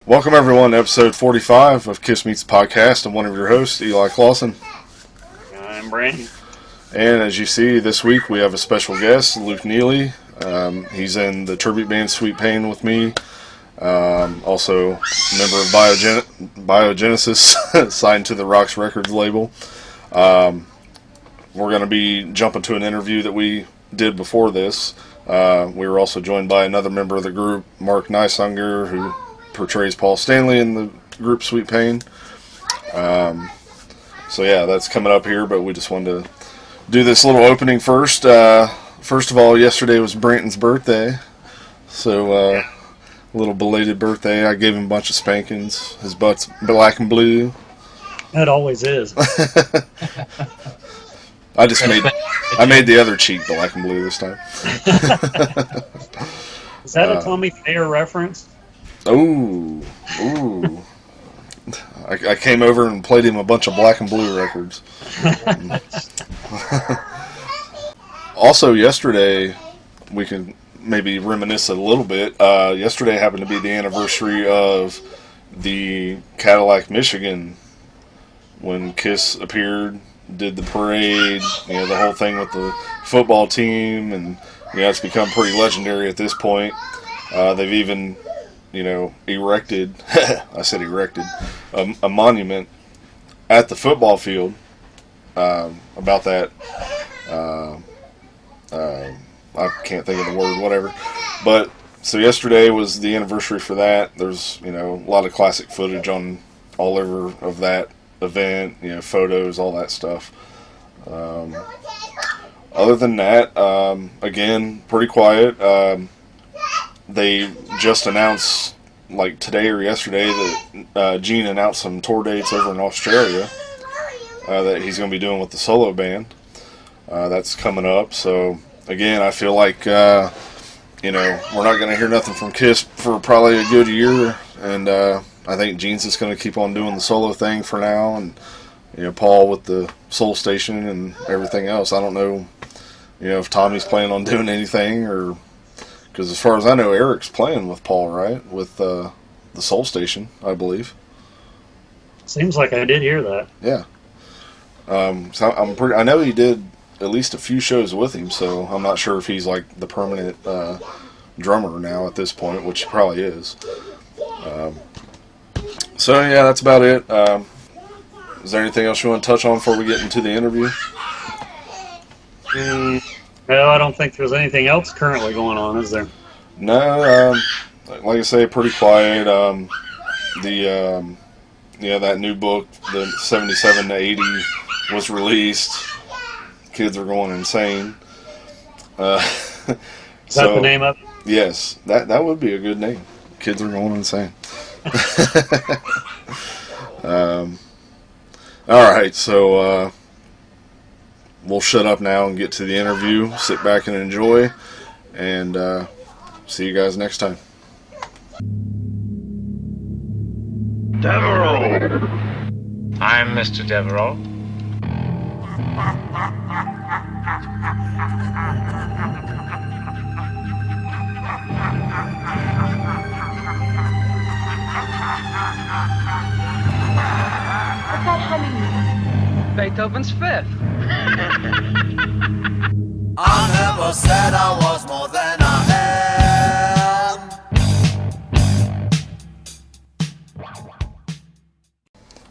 Welcome everyone to episode 45 of Kiss Meets Podcast. I'm one of your hosts, Eli Clausen. I'm Brandon. And as you see, this week we have a special guest, Luke Neely. He's in the tribute band Sweet Pain with me. Also a member of Biogenesis, signed to the Rocks Records label. We're going to be jumping to an interview that we did before this. We were also joined by another member of the group, Mark Neisinger, who portrays Paul Stanley in the group Sweet Pain. So yeah, that's coming up here, but we just wanted to do this little opening first. First of all, yesterday was Branton's birthday, so a little belated birthday. I gave him a bunch of spankings. His butt's black and blue. It always is. I made the other cheek black and blue this time. Is that a Tommy Thayer reference? Ooh. I came over and played him a bunch of black and blue records. Also, yesterday, we can maybe reminisce a little bit. Yesterday happened to be the anniversary of the Cadillac, Michigan, when Kiss appeared, did the parade, the whole thing with the football team, and it's become pretty legendary at this point. They've even erected, I said erected, a monument at the football field about that. I can't think of the word, whatever. But, so yesterday was the anniversary for that. There's, a lot of classic footage on all over of that event, photos, all that stuff. Other than that, again, pretty quiet. They just announced, like today or yesterday, that Gene announced some tour dates over in Australia that he's going to be doing with the solo band. That's coming up. So, again, I feel like, we're not going to hear nothing from Kiss for probably a good year. And I think Gene's just going to keep on doing the solo thing for now. And, Paul with the Soul Station and everything else. I don't know, if Tommy's planning on doing anything or... Because as far as I know, Eric's playing with Paul, right? With the Soul Station, I believe. Seems like I did hear that. Yeah. So I know he did at least a few shows with him, so I'm not sure if he's like the permanent drummer now at this point, which he probably is. So yeah, that's about it. Is there anything else you want to touch on before we get into the interview? No, I don't think there's anything else currently going on, is there? No, like I say, pretty quiet. That new book, the 77 to 80, was released. Kids are going insane. Is that the name of it? Yes, that would be a good name. Kids are going insane. All right, so we'll shut up now and get to the interview. Sit back and enjoy, and see you guys next time. Devereaux. I'm Mr. Devereaux. What's that humming? Beethoven's Fifth. I never said I was more than I am.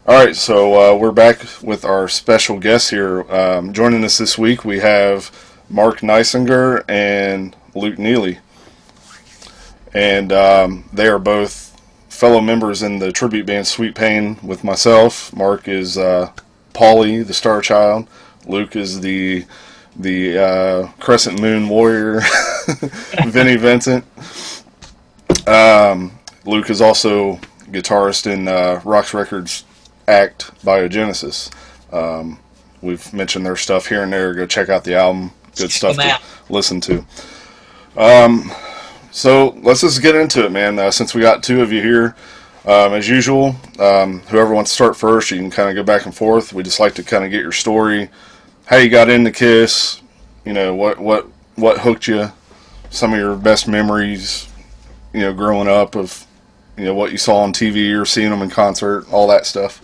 Alright, so we're back with our special guests here. Joining us this week, we have Mark Neisinger and Luke Neely. And they are both fellow members in the tribute band Sweet Pain with myself. Mark is Paulie, the Star Child. Luke is the Crescent Moon Warrior, Vinnie Vincent. Luke is also guitarist in Rocks Records act Biogenesis. We've mentioned their stuff here and there. Go check out the album. Good stuff to listen to. So let's just get into it, man. Since we got two of you here, as usual, whoever wants to start first, you can kind of go back and forth. We just like to kind of get your story, how you got into Kiss, what hooked you, some of your best memories, growing up of what you saw on TV or seeing them in concert, all that stuff?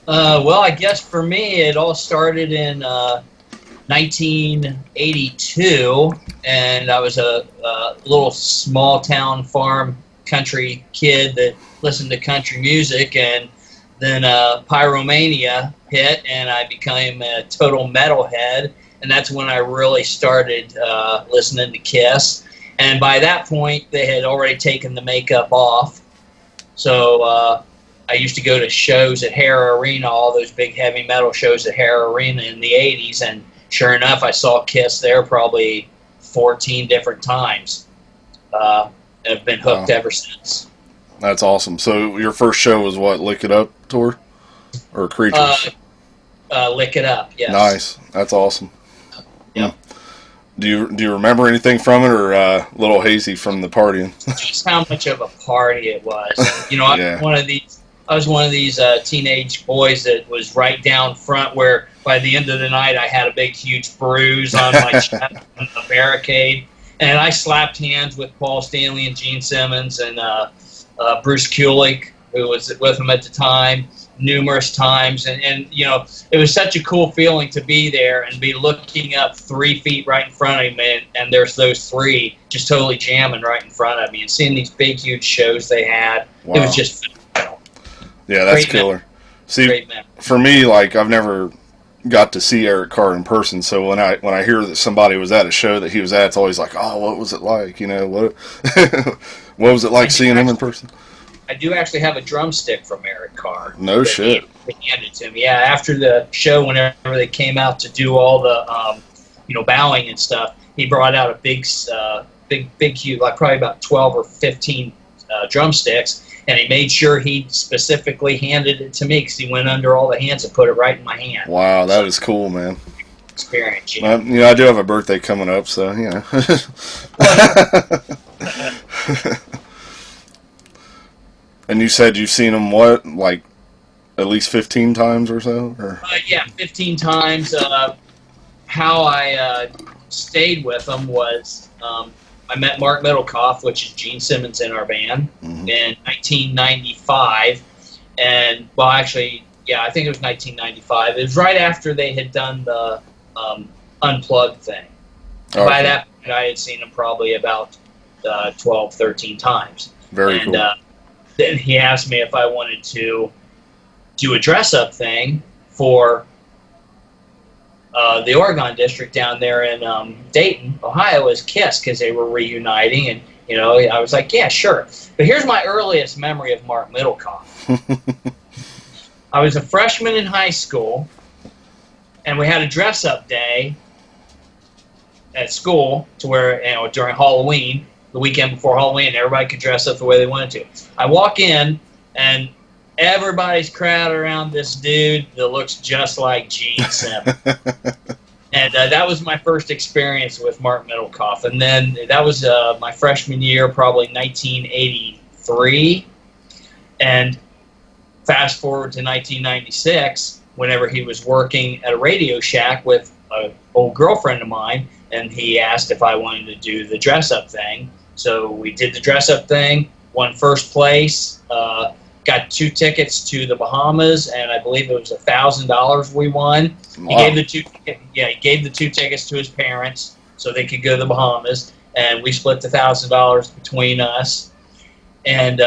Well, I guess for me, it all started in 1982, and I was a little small town farm country kid that listened to country music, and then Pyromania hit, and I became a total metalhead, and that's when I really started listening to Kiss. And by that point, they had already taken the makeup off, so I used to go to shows at Hara Arena, all those big heavy metal shows at Hara Arena in the 80s, and sure enough, I saw Kiss there probably 14 different times. And I've been hooked ever since. That's awesome. So your first show was what, Lick It Up tour? Or Creatures? Lick It Up, yes. Nice. That's awesome. Yeah. Do you remember anything from it, or a little hazy from the partying? Just how much of a party it was. I Yeah. was one of these teenage boys that was right down front, where by the end of the night I had a big huge bruise on my chest on the barricade, and I slapped hands with Paul Stanley and Gene Simmons and Bruce Kulick, who was with him at the time, numerous times, and it was such a cool feeling to be there and be looking up 3 feet right in front of me, and there's those three just totally jamming right in front of me, and seeing these big huge shows they had. Wow. It was just phenomenal. Yeah, that's Great killer. See, Great man. for me, like, I've never got to see Eric Carr in person, so when I hear that somebody was at a show that he was at, it's always like, oh, what was it like? What what was it like seeing him in person? I do actually have a drumstick from Eric Carr. No that shit. He handed to me. Yeah, after the show, whenever they came out to do all the, bowing and stuff, he brought out a big, huge, like probably about 12 or 15 drumsticks, and he made sure he specifically handed it to me because he went under all the hands and put it right in my hand. Wow, that is cool, man. Experience, I do have a birthday coming up, so, And you said you've seen them, what, like at least 15 times or so? Or? Yeah, 15 times. How I stayed with them was I met Mark Middlecoff, which is Gene Simmons in our band, in 1995. And, well, actually, yeah, I think it was 1995. It was right after they had done the Unplugged thing. Okay. By that point, I had seen them probably about 12, 13 times. Very cool. Then he asked me if I wanted to do a dress-up thing for the Oregon District down there in Dayton, Ohio, as Kiss, because they were reuniting, and I was like, yeah, sure. But here's my earliest memory of Mark Middlecoff. I was a freshman in high school, and we had a dress-up day at school to where during Halloween. The weekend before Halloween, everybody could dress up the way they wanted to. I walk in, and everybody's crowded around this dude that looks just like Gene Simmons. And that was my first experience with Mark Middlecoff. And then that was my freshman year, probably 1983. And fast forward to 1996, whenever he was working at a Radio Shack with an old girlfriend of mine, and he asked if I wanted to do the dress-up thing. So we did the dress-up thing, won first place, got 2 tickets to the Bahamas, and I believe it was $1,000 we won. Wow. He gave the 2 tickets to his parents so they could go to the Bahamas, and we split the $1,000 between us. And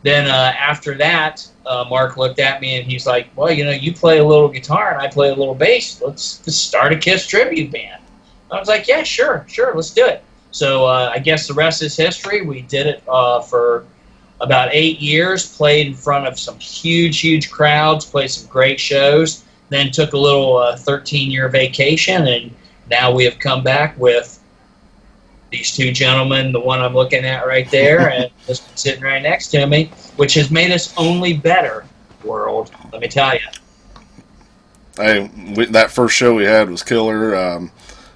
then after that, Mark looked at me and he's like, well, you play a little guitar and I play a little bass. Let's start a Kiss tribute band. I was like, yeah, sure, let's do it. So I guess the rest is history. We did it for about 8 years, played in front of some huge crowds, played some great shows, then took a little 13-year vacation, and now we have come back with these 2 gentlemen, the one I'm looking at right there, and this one sitting right next to me, which has made us only better, world, let me tell you. Hey, that first show we had was killer.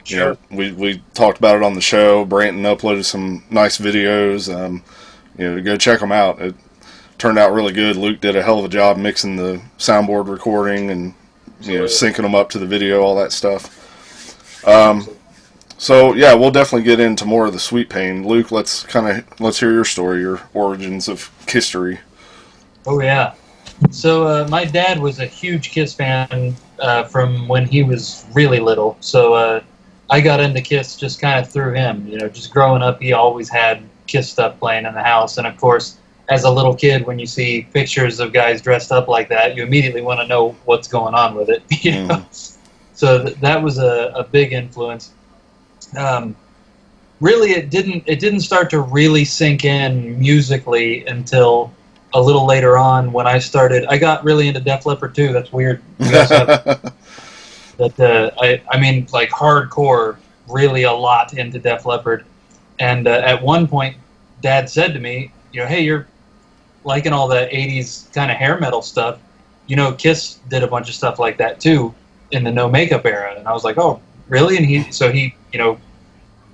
Sure. We talked about it on the show. Branton uploaded some nice videos. Go check them out. It turned out really good. Luke did a hell of a job mixing the soundboard recording and syncing them up to the video, all that stuff. So yeah, we'll definitely get into more of the Sweet Pain. Luke, let's hear your story, your origins of history. Oh yeah. So my dad was a huge Kiss fan from when he was really little. So I got into Kiss just kind of through him. You know, just growing up, he always had Kiss stuff playing in the house. And of course, as a little kid, when you see pictures of guys dressed up like that, you immediately want to know what's going on with it. You know? So that was a big influence. Really, it didn't start to really sink in musically until a little later on when I got really into Def Leppard too. That's weird. I mean, like hardcore, really a lot into Def Leppard. And at one point, Dad said to me, you know, hey, you're liking all the 80s kind of hair metal stuff. You know, Kiss did a bunch of stuff like that too in the no makeup era. And I was like, oh, really? And he, you know,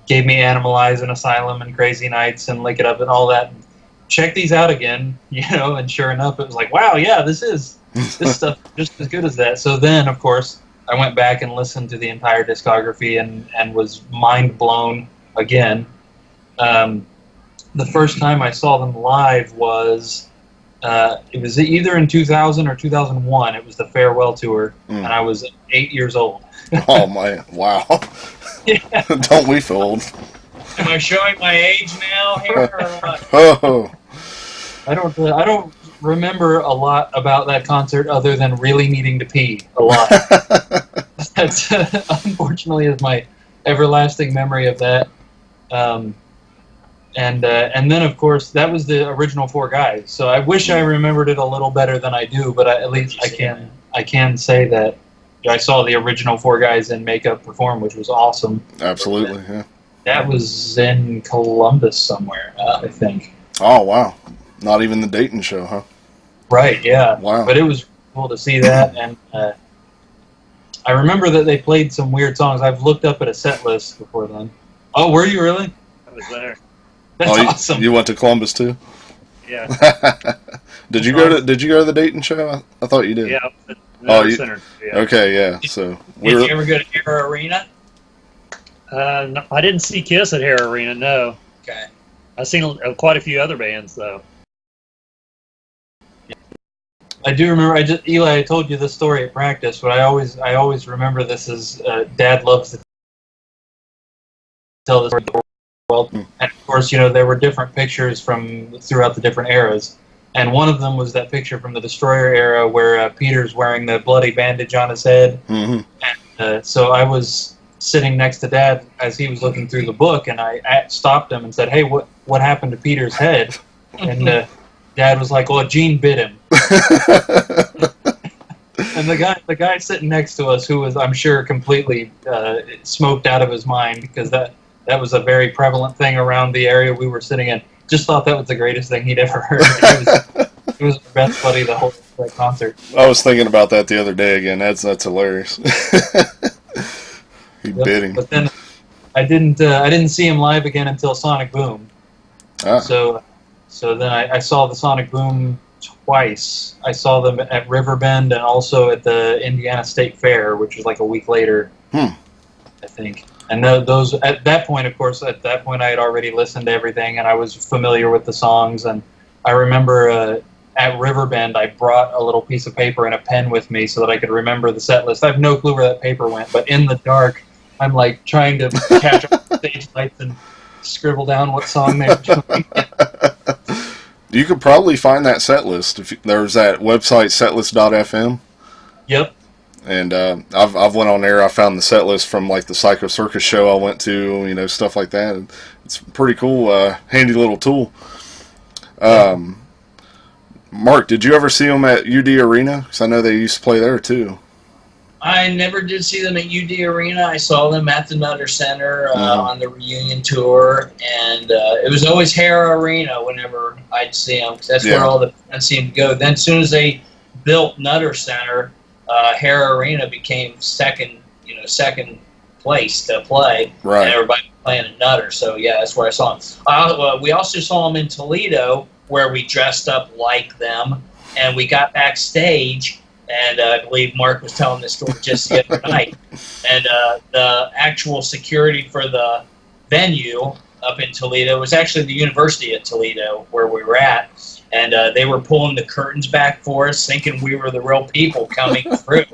gave me Animalize and Asylum and Crazy Nights and Lick It Up and all that. Check these out again, you know, and sure enough, it was like, wow, yeah, this stuff just as good as that. So then, of course, I went back and listened to the entire discography and was mind blown again. The first time I saw them live was, it was either in 2000 or 2001. It was the Farewell Tour, and I was 8 years old. Oh, my, wow. Yeah. Don't we feel old? Am I showing my age now here? Or what? Oh. I don't remember a lot about that concert other than really needing to pee a lot. That's unfortunately is my everlasting memory of that. And then of course that was the original Four Guys. So I wish I remembered it a little better than I do, but at least I can say that I saw the original Four Guys in makeup perform, which was awesome. Absolutely, yeah. That was in Columbus somewhere, I think. Oh, wow. Not even the Dayton show, huh? Right, yeah. Wow. But it was cool to see that, and I remember that they played some weird songs. I've looked up at a set list before then. Oh, were you really? I was there. That's awesome. You went to Columbus too? Yeah. Did you go to the Dayton show? I thought you did. Yeah. Center. Yeah. Okay, yeah. So Did you ever go to Era Arena? No, I didn't see Kiss at Hare Arena. No. Okay. I've seen quite a few other bands though. I do remember. Eli, I told you this story at practice, but I always remember this as Dad loves to tell this story. Well, and of course, you know, there were different pictures from throughout the different eras, and one of them was that picture from the Destroyer era where Peter's wearing the bloody bandage on his head. Mm-hmm. And so I was sitting next to Dad as he was looking through the book, and I stopped him and said, "Hey, what happened to Peter's head?" And Dad was like, "Well, Gene bit him." And the guy sitting next to us, who was, I'm sure, completely smoked out of his mind because that was a very prevalent thing around the area we were sitting in, just thought that was the greatest thing he'd ever heard. He was our best buddy the whole concert. I was thinking about that the other day again. That's hilarious. He bit him. But then I didn't see him live again until Sonic Boom. Ah. So then I saw the Sonic Boom twice. I saw them at Riverbend and also at the Indiana State Fair, which was like a week later, I think. And those at that point, of course, I had already listened to everything and I was familiar with the songs. And I remember at Riverbend, I brought a little piece of paper and a pen with me so that I could remember the set list. I have no clue where that paper went, but in the dark, I'm like trying to catch up the stage lights and scribble down what song they were doing. You could probably find that set list. There's that website, setlist.fm. Yep. And I've went on there. I found the set list from like the Psycho Circus show I went to, you know, stuff like that. And it's a pretty cool, handy little tool. Mark, did you ever see them at UD Arena? Because I know they used to play there too. I never did see them at UD Arena. I saw them at the Nutter Center on the reunion tour, and it was always Hare Arena whenever I'd see them, because that's where all the fans seemed to go. Then as soon as they built Nutter Center, Hare Arena became second place to play, right. And everybody was playing at Nutter. So yeah, that's where I saw them. We also saw them in Toledo, where we dressed up like them, and we got backstage. And I believe Mark was telling this story just the other night. And the actual security for the venue up in Toledo was actually the University of Toledo where we were at. And they were pulling the curtains back for us, thinking we were the real people coming through.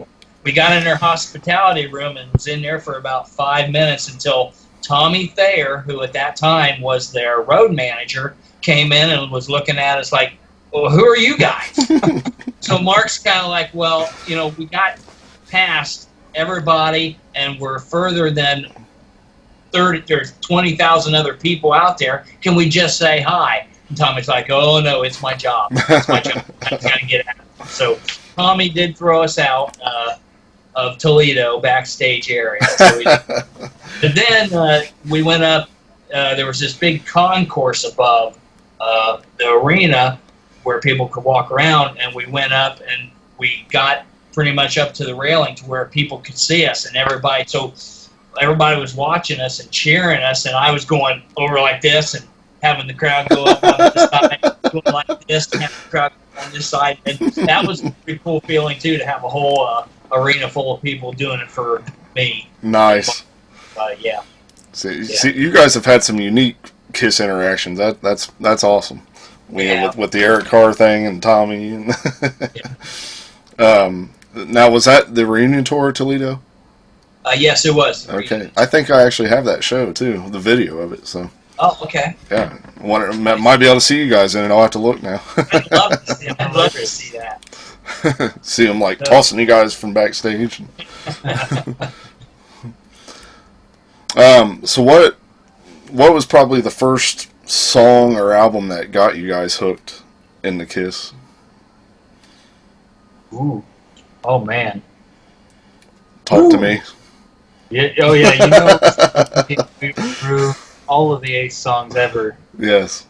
We got in their hospitality room and was in there for about 5 minutes until Tommy Thayer, who at that time was their road manager, came in and was looking at us like, well, who are you guys? So Mark's kind of like, well, we got past everybody and we're further than 30 or 20,000 other people out there. Can we just say hi? And Tommy's like, oh, no, it's my job. It's my job. I just got to get out. So Tommy did throw us out of Toledo backstage area. So but then we went up. There was this big concourse above the arena where people could walk around, and we went up and we got pretty much up to the railing to where people could see us, and everybody was watching us and cheering us, and I was going over like this and having the crowd go up on this side, going like this, and having the crowd go on this side, and that was a pretty cool feeling too, to have a whole arena full of people doing it for me. Nice. Yeah. See, you guys have had some unique Kiss interactions. That's awesome. With the Eric Carr thing and Tommy. Now, was that the reunion tour at Toledo? Yes, it was. Okay, I think I actually have that show too, the video of it. So. Oh, okay. Yeah, might be able to see you guys in it. I'll have to look now. I'd love to see that. See them like tossing you guys from backstage. So what was probably the first song or album that got you guys hooked into Kiss? Ooh. Oh, man. Talk to me. Yeah. Oh, yeah. We through all of the Ace songs ever. Yes.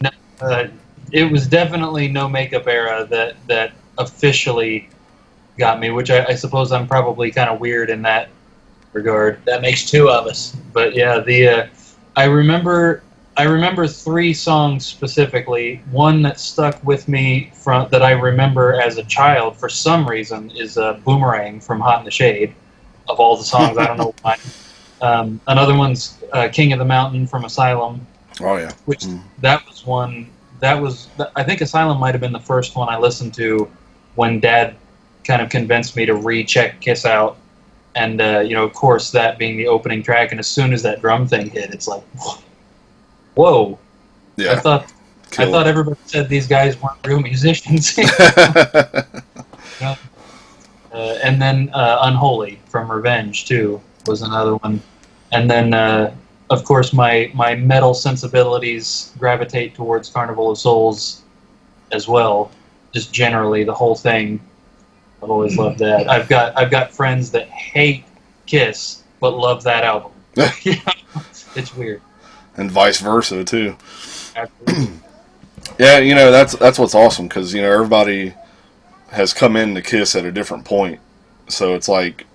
It was definitely No Makeup Era that officially got me, which I suppose I'm probably kind of weird in that regard. That makes two of us. But yeah, I remember 3 songs specifically. One that stuck with me that I remember as a child for some reason is Boomerang from Hot in the Shade. Of all the songs, I don't know why. Another one's King of the Mountain from Asylum. Oh yeah. Which that was one. I think Asylum might have been the first one I listened to when Dad kind of convinced me to recheck Kiss out. And, of course, that being the opening track, and as soon as that drum thing hit, it's like, whoa. Yeah. I thought everybody said these guys weren't real musicians. And then Unholy from Revenge, too, was another one. And then, of course, my metal sensibilities gravitate towards Carnival of Souls as well. Just generally, the whole thing. I've always loved that. I've got friends that hate Kiss but love that album. It's weird. And vice versa too. Absolutely. Yeah, that's what's awesome because everybody has come into Kiss at a different point. So it's like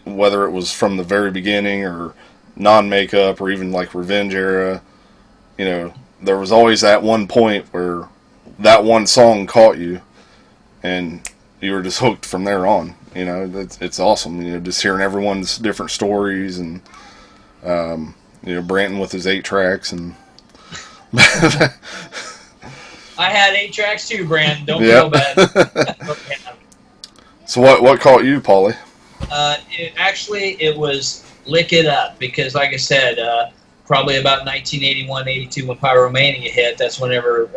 whether it was from the very beginning or non-makeup or even like Revenge era, there was always that one point where that one song caught you and you were just hooked from there on. It's awesome. Just hearing everyone's different stories and Branton with his 8 tracks and. I had 8 tracks too, Brandon. Don't feel bad. So what caught you, Paulie? It was Lick It Up because, like I said, probably about 1981, 82 when Pyromania hit. That's whenever.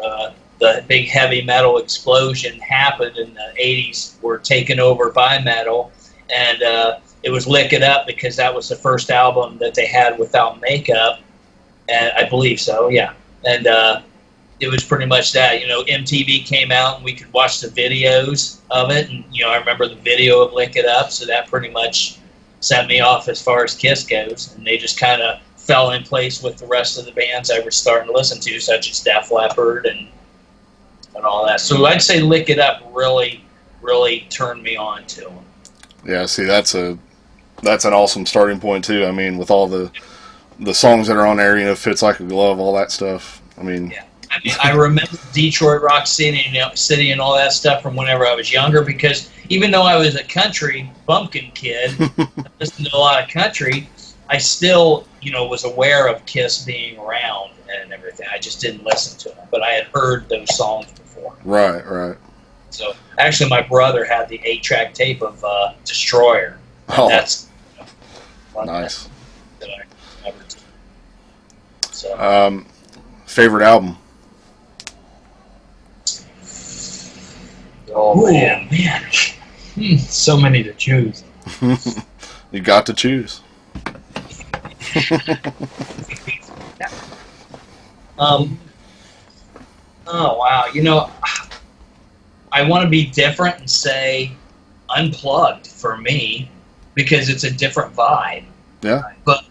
The big heavy metal explosion happened and the 80s were taken over by metal. And it was Lick It Up because that was the first album that they had without makeup. And I believe so, yeah. And it was pretty much that. MTV came out and we could watch the videos of it. And, I remember the video of Lick It Up. So that pretty much sent me off as far as Kiss goes. And they just kind of fell in place with the rest of the bands I was starting to listen to, such as Def Leppard and all that. So I'd say Lick It Up really, really turned me on to them. Yeah, see, that's an awesome starting point too. I mean, with all the songs that are on there, Fits Like a Glove, all that stuff. I mean, I mean, I remember Detroit Rock City and all that stuff from whenever I was younger, because even though I was a country bumpkin kid, I listened to a lot of country, I still, was aware of Kiss being around and everything. I just didn't listen to them, but I had heard those songs before. Right. So, actually, my brother had the 8-track tape of Destroyer. Oh, That's one nice. that I never did. So. Favorite album? Oh Ooh, man, so many to choose. You got to choose. Oh wow! I want to be different and say Unplugged for me, because it's a different vibe. Yeah. But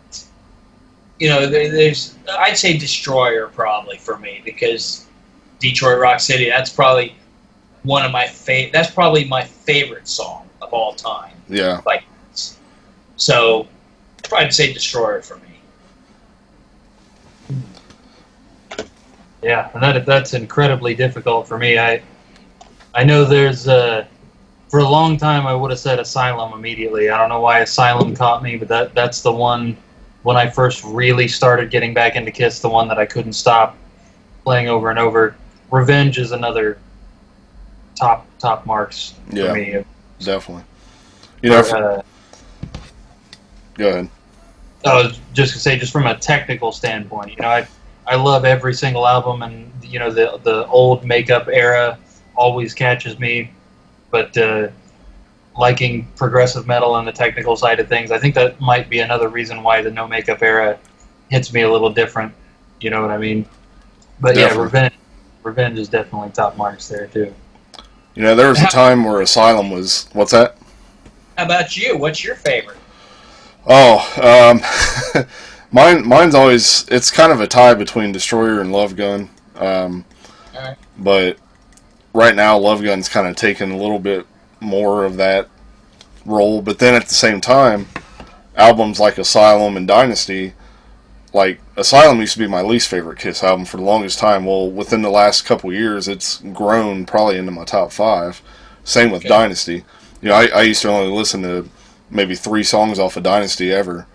there's I'd say Destroyer probably for me, because Detroit Rock City, that's probably one of my that's probably my favorite song of all time. Yeah. So I'd say Destroyer for me. Yeah, and that's incredibly difficult for me. I know there's for a long time I would have said Asylum immediately. I don't know why Asylum caught me, but that's the one when I first really started getting back into Kiss, the one that I couldn't stop playing over and over. Revenge is another top marks for me. Definitely. Go ahead. I was just gonna say, just from a technical standpoint, I love every single album, and the old makeup era always catches me, but liking progressive metal and the technical side of things, I think that might be another reason why the no makeup era hits me a little different. You know what I mean? But Definitely. yeah, Revenge is definitely top marks there too. There was a time where Asylum was. What's that? How about you? What's your favorite? Oh, mine's always, it's kind of a tie between Destroyer and Love Gun. Alright. But right now, Love Gun's kind of taken a little bit more of that role. But then at the same time, albums like Asylum and Dynasty, like Asylum used to be my least favorite Kiss album for the longest time. Well, within the last couple years, it's grown probably into my top 5. Same with Dynasty. I used to only listen to maybe 3 songs off of Dynasty ever.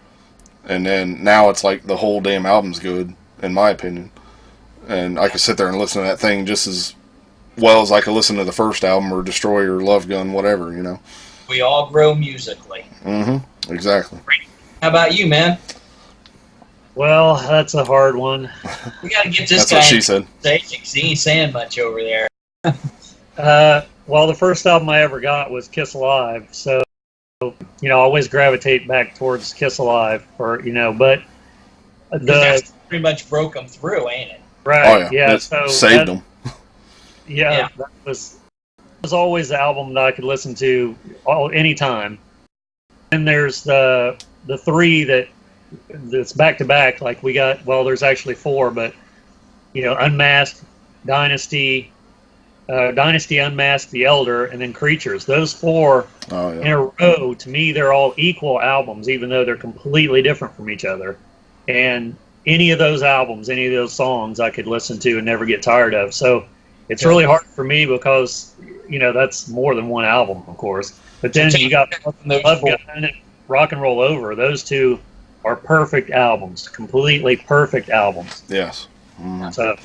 And then now it's like the whole damn album's good, in my opinion. And I could sit there and listen to that thing just as well as I could listen to the first album or Destroyer or Love Gun, whatever, We all grow musically. Mm-hmm. Exactly. How about you, man? Well, that's a hard one. We got to get this That's guy what she said. because he ain't saying much over there. Well, the first album I ever got was Kiss Alive, so I always gravitate back towards Kiss Alive, but That's pretty much broke them through, ain't it? right, Oh, yeah. It so saved them. Yeah, that was always the album that I could listen to anytime. And there's the 3 that's back to back. Like we got, there's actually 4, but Unmasked, Dynasty, Unmasked, The Elder, and then Creatures. Those 4 in a row, to me, they're all equal albums, even though they're completely different from each other. And any of those albums, any of those songs, I could listen to and never get tired of. So it's really hard for me because that's more than one album, of course. But then you got Love Gun and Rock and Roll Over. Those 2 are perfect albums, completely perfect albums. Yes. Mm-hmm. So.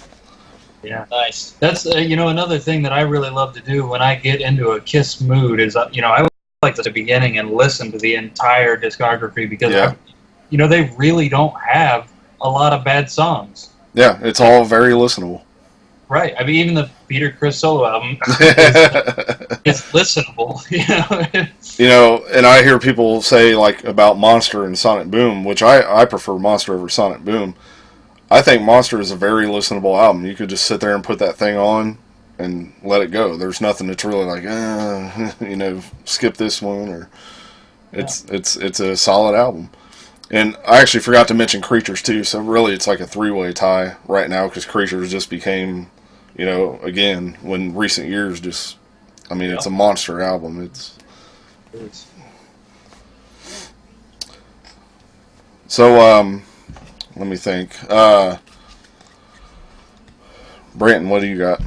Yeah, nice. That's another thing that I really love to do when I get into a Kiss mood is I like the beginning and listen to the entire discography because they really don't have a lot of bad songs. Yeah, it's all very listenable. Right. I mean, even the Peter Criss solo album is listenable. And I hear people say like about Monster and Sonic Boom, which I prefer Monster over Sonic Boom. I think Monster is a very listenable album. You could just sit there and put that thing on and let it go. There's nothing that's really like, skip this one, or it's a solid album. And I actually forgot to mention Creatures too. So really, it's like a 3-way tie right now because Creatures just became, again, when recent years it's a monster album. So let me think. Branton, what do you got?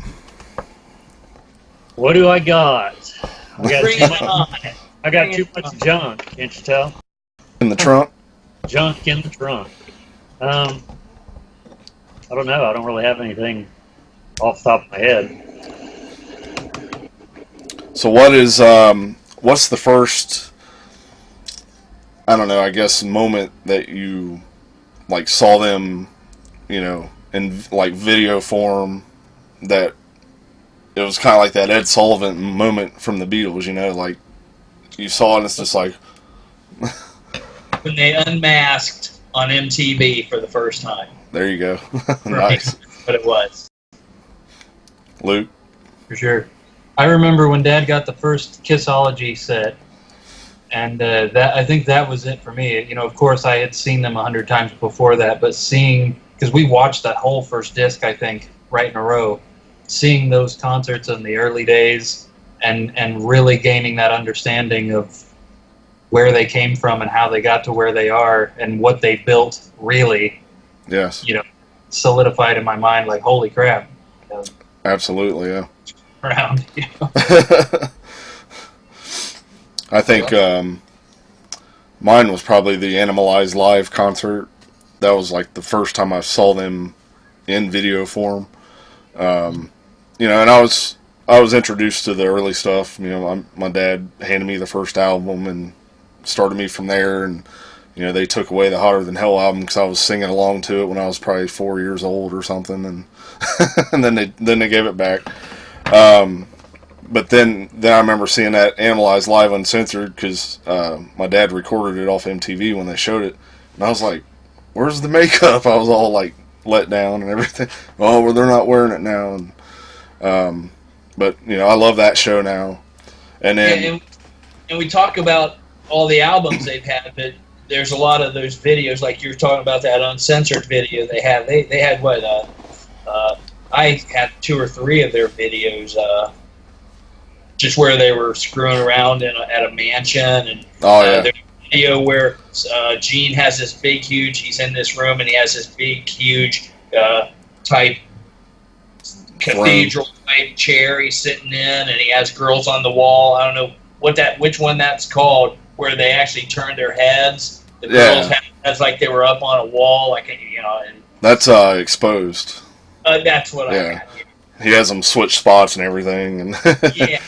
What do I got? I got Bring too it much, on. I got Bring too it much on. junk. Can't you tell? In the trunk? Junk in the trunk. I don't know. I don't really have anything off the top of my head. So what's the first, I don't know, I guess moment that you like saw them, in like video form, that it was kind of like that Ed Sullivan moment from the Beatles, like you saw it and it's just like, When they unmasked on MTV for the first time. there you go. Right. Nice. But it was. Luke? For sure. I remember when Dad got the first Kissology set, and I think that was it for me. Of course, I had seen them 100 times before that, but because we watched that whole first disc, I think, right in a row, seeing those concerts in the early days, and really gaining that understanding of where they came from and how they got to where they are and what they built, really, Yes. solidified in my mind. Like, holy crap! Absolutely, yeah. Around. I think mine was probably the Animalized live concert. That was like the first time I saw them in video form. And I was introduced to the early stuff. My dad handed me the first album and started me from there. And they took away the Hotter Than Hell album because I was singing along to it when I was probably 4 years old or something, and and then they gave it back. But then I remember seeing that Animalized live uncensored because my dad recorded it off MTV when they showed it, and I was like, "Where's the makeup?" I was all like let down and everything. Oh, well, they're not wearing it now. And, but I love that show now. And then And we talk about all the albums they've had, but there's a lot of those videos, like you were talking about that uncensored video they have. They had what? I had 2 or 3 of their videos, just where they were screwing around at a mansion, and oh yeah, there's a video where Gene has this big, huge. He's in this room and he has this big, huge type cathedral type chair he's sitting in, and he has girls on the wall. I don't know which one that's called, where they actually turn their heads. The girls had heads like they were up on a wall, like and that's Exposed. that's what Yeah. I got. He has them switch spots and everything, and Yeah,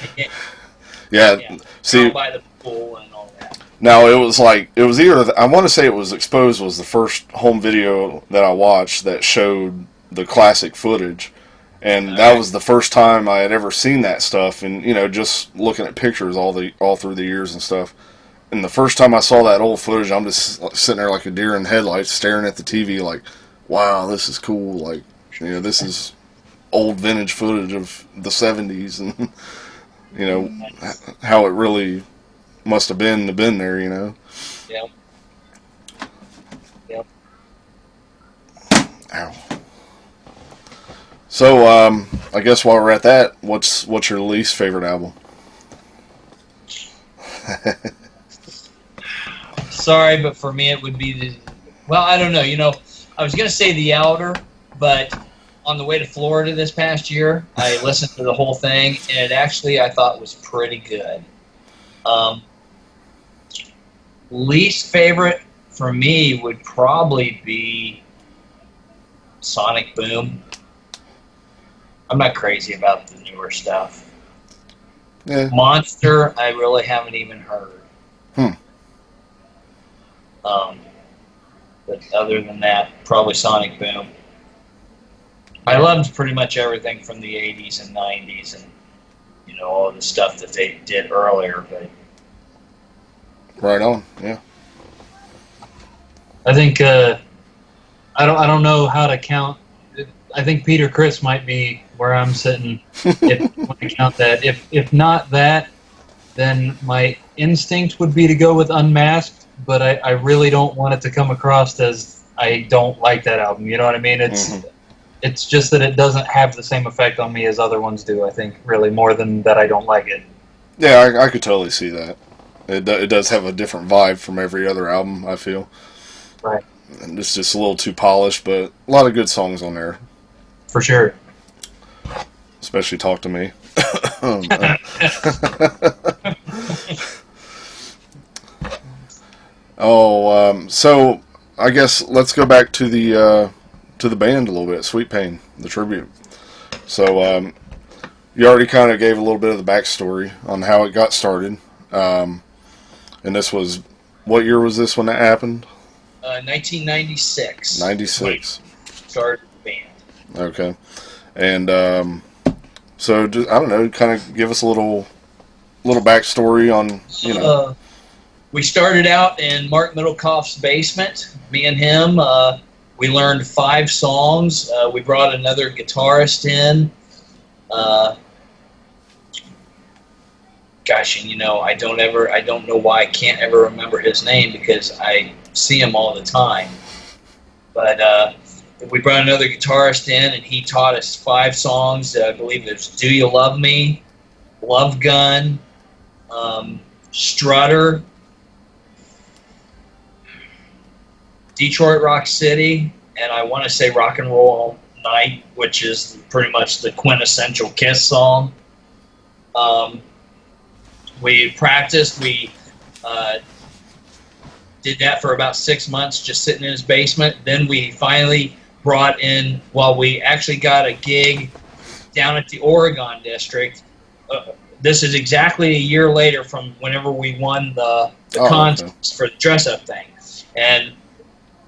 yeah. See, down by the pool and all that. now it was either I want to say it was Exposed was the first home video that I watched that showed the classic footage, and that was the first time I had ever seen that stuff, and just looking at pictures all through the years and stuff. And the first time I saw that old footage, I'm just sitting there like a deer in headlights, staring at the TV, like, wow, this is cool. Like, this is old vintage footage of the 70s, and how it really must have been there. Yep. Yep. Ow. So I guess while we're at that, what's your least favorite album? Sorry, but for me it would be I don't know. I was gonna say The Outer, but on the way to Florida this past year, I listened to the whole thing, and it actually I thought was pretty good. Least favorite for me would probably be Sonic Boom. I'm not crazy about the newer stuff. Yeah. Monster, I really haven't even heard. But other than that, probably Sonic Boom. I loved pretty much everything from the 80s and 90s and, all the stuff that they did earlier. But Right on. Yeah. I think I don't know how to count. I think Peter Criss might be where I'm sitting if you want to count that. If not that, then my instinct would be to go with Unmasked, but I really don't want it to come across as I don't like that album. You know what I mean? It's just that it doesn't have the same effect on me as other ones do, I think, really, more than that I don't like it. Yeah, I could totally see that. It does have a different vibe from every other album, I feel. Right. And it's just a little too polished, but a lot of good songs on there. For sure. especially talk to me. So I guess let's go back to the band a little bit. Sweet Pain, the tribute. So you already kind of gave a little bit of the backstory on how it got started. And this was, what year was this when that happened? 1996. 96. Started the band. Okay. And so just, I don't know, kind of give us a little backstory on, you know. We started out in Mark Middlecoff's basement. Me and him, we learned 5 songs. We brought another guitarist in. Gosh, and you know, I don't know why I can't ever remember his name because I see him all the time. But we brought another guitarist in, and he taught us 5 songs. I believe there's "Do You Love Me," "Love Gun," "Strutter," "Detroit Rock City," and I want to say "Rock and Roll All Night," which is pretty much the quintessential Kiss song. We practiced. We did that for about 6 months, just sitting in his basement. Then we finally brought in, we actually got a gig down at the Oregon District. This is exactly a year later from whenever we won the contest for the dress-up thing. And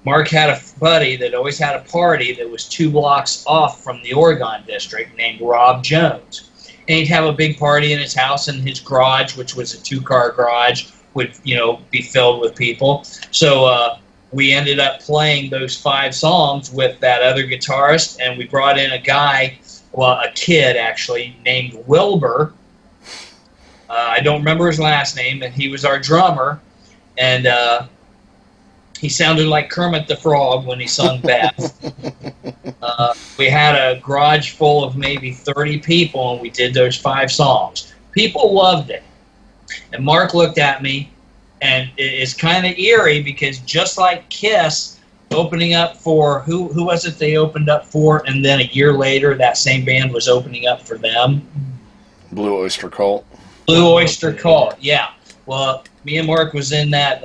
Mark had a buddy that always had a party that was 2 blocks off from the Oregon District named Rob Jones. And he'd have a big party in his house, and his garage, which was a 2-car garage, would, you know, be filled with people. So we ended up playing those 5 songs with that other guitarist, and we brought in a guy, a kid actually, named Wilbur. I don't remember his last name, and he was our drummer. And he sounded like Kermit the Frog when he sung Beth. We had a garage full of maybe 30 people, and we did those 5 songs. People loved it. And Mark looked at me, and it's kind of eerie because just like Kiss opening up for, who was it they opened up for, and then a year later that same band was opening up for them? Blue Oyster Cult. Blue Oyster Cult, yeah. Well, me and Mark was in that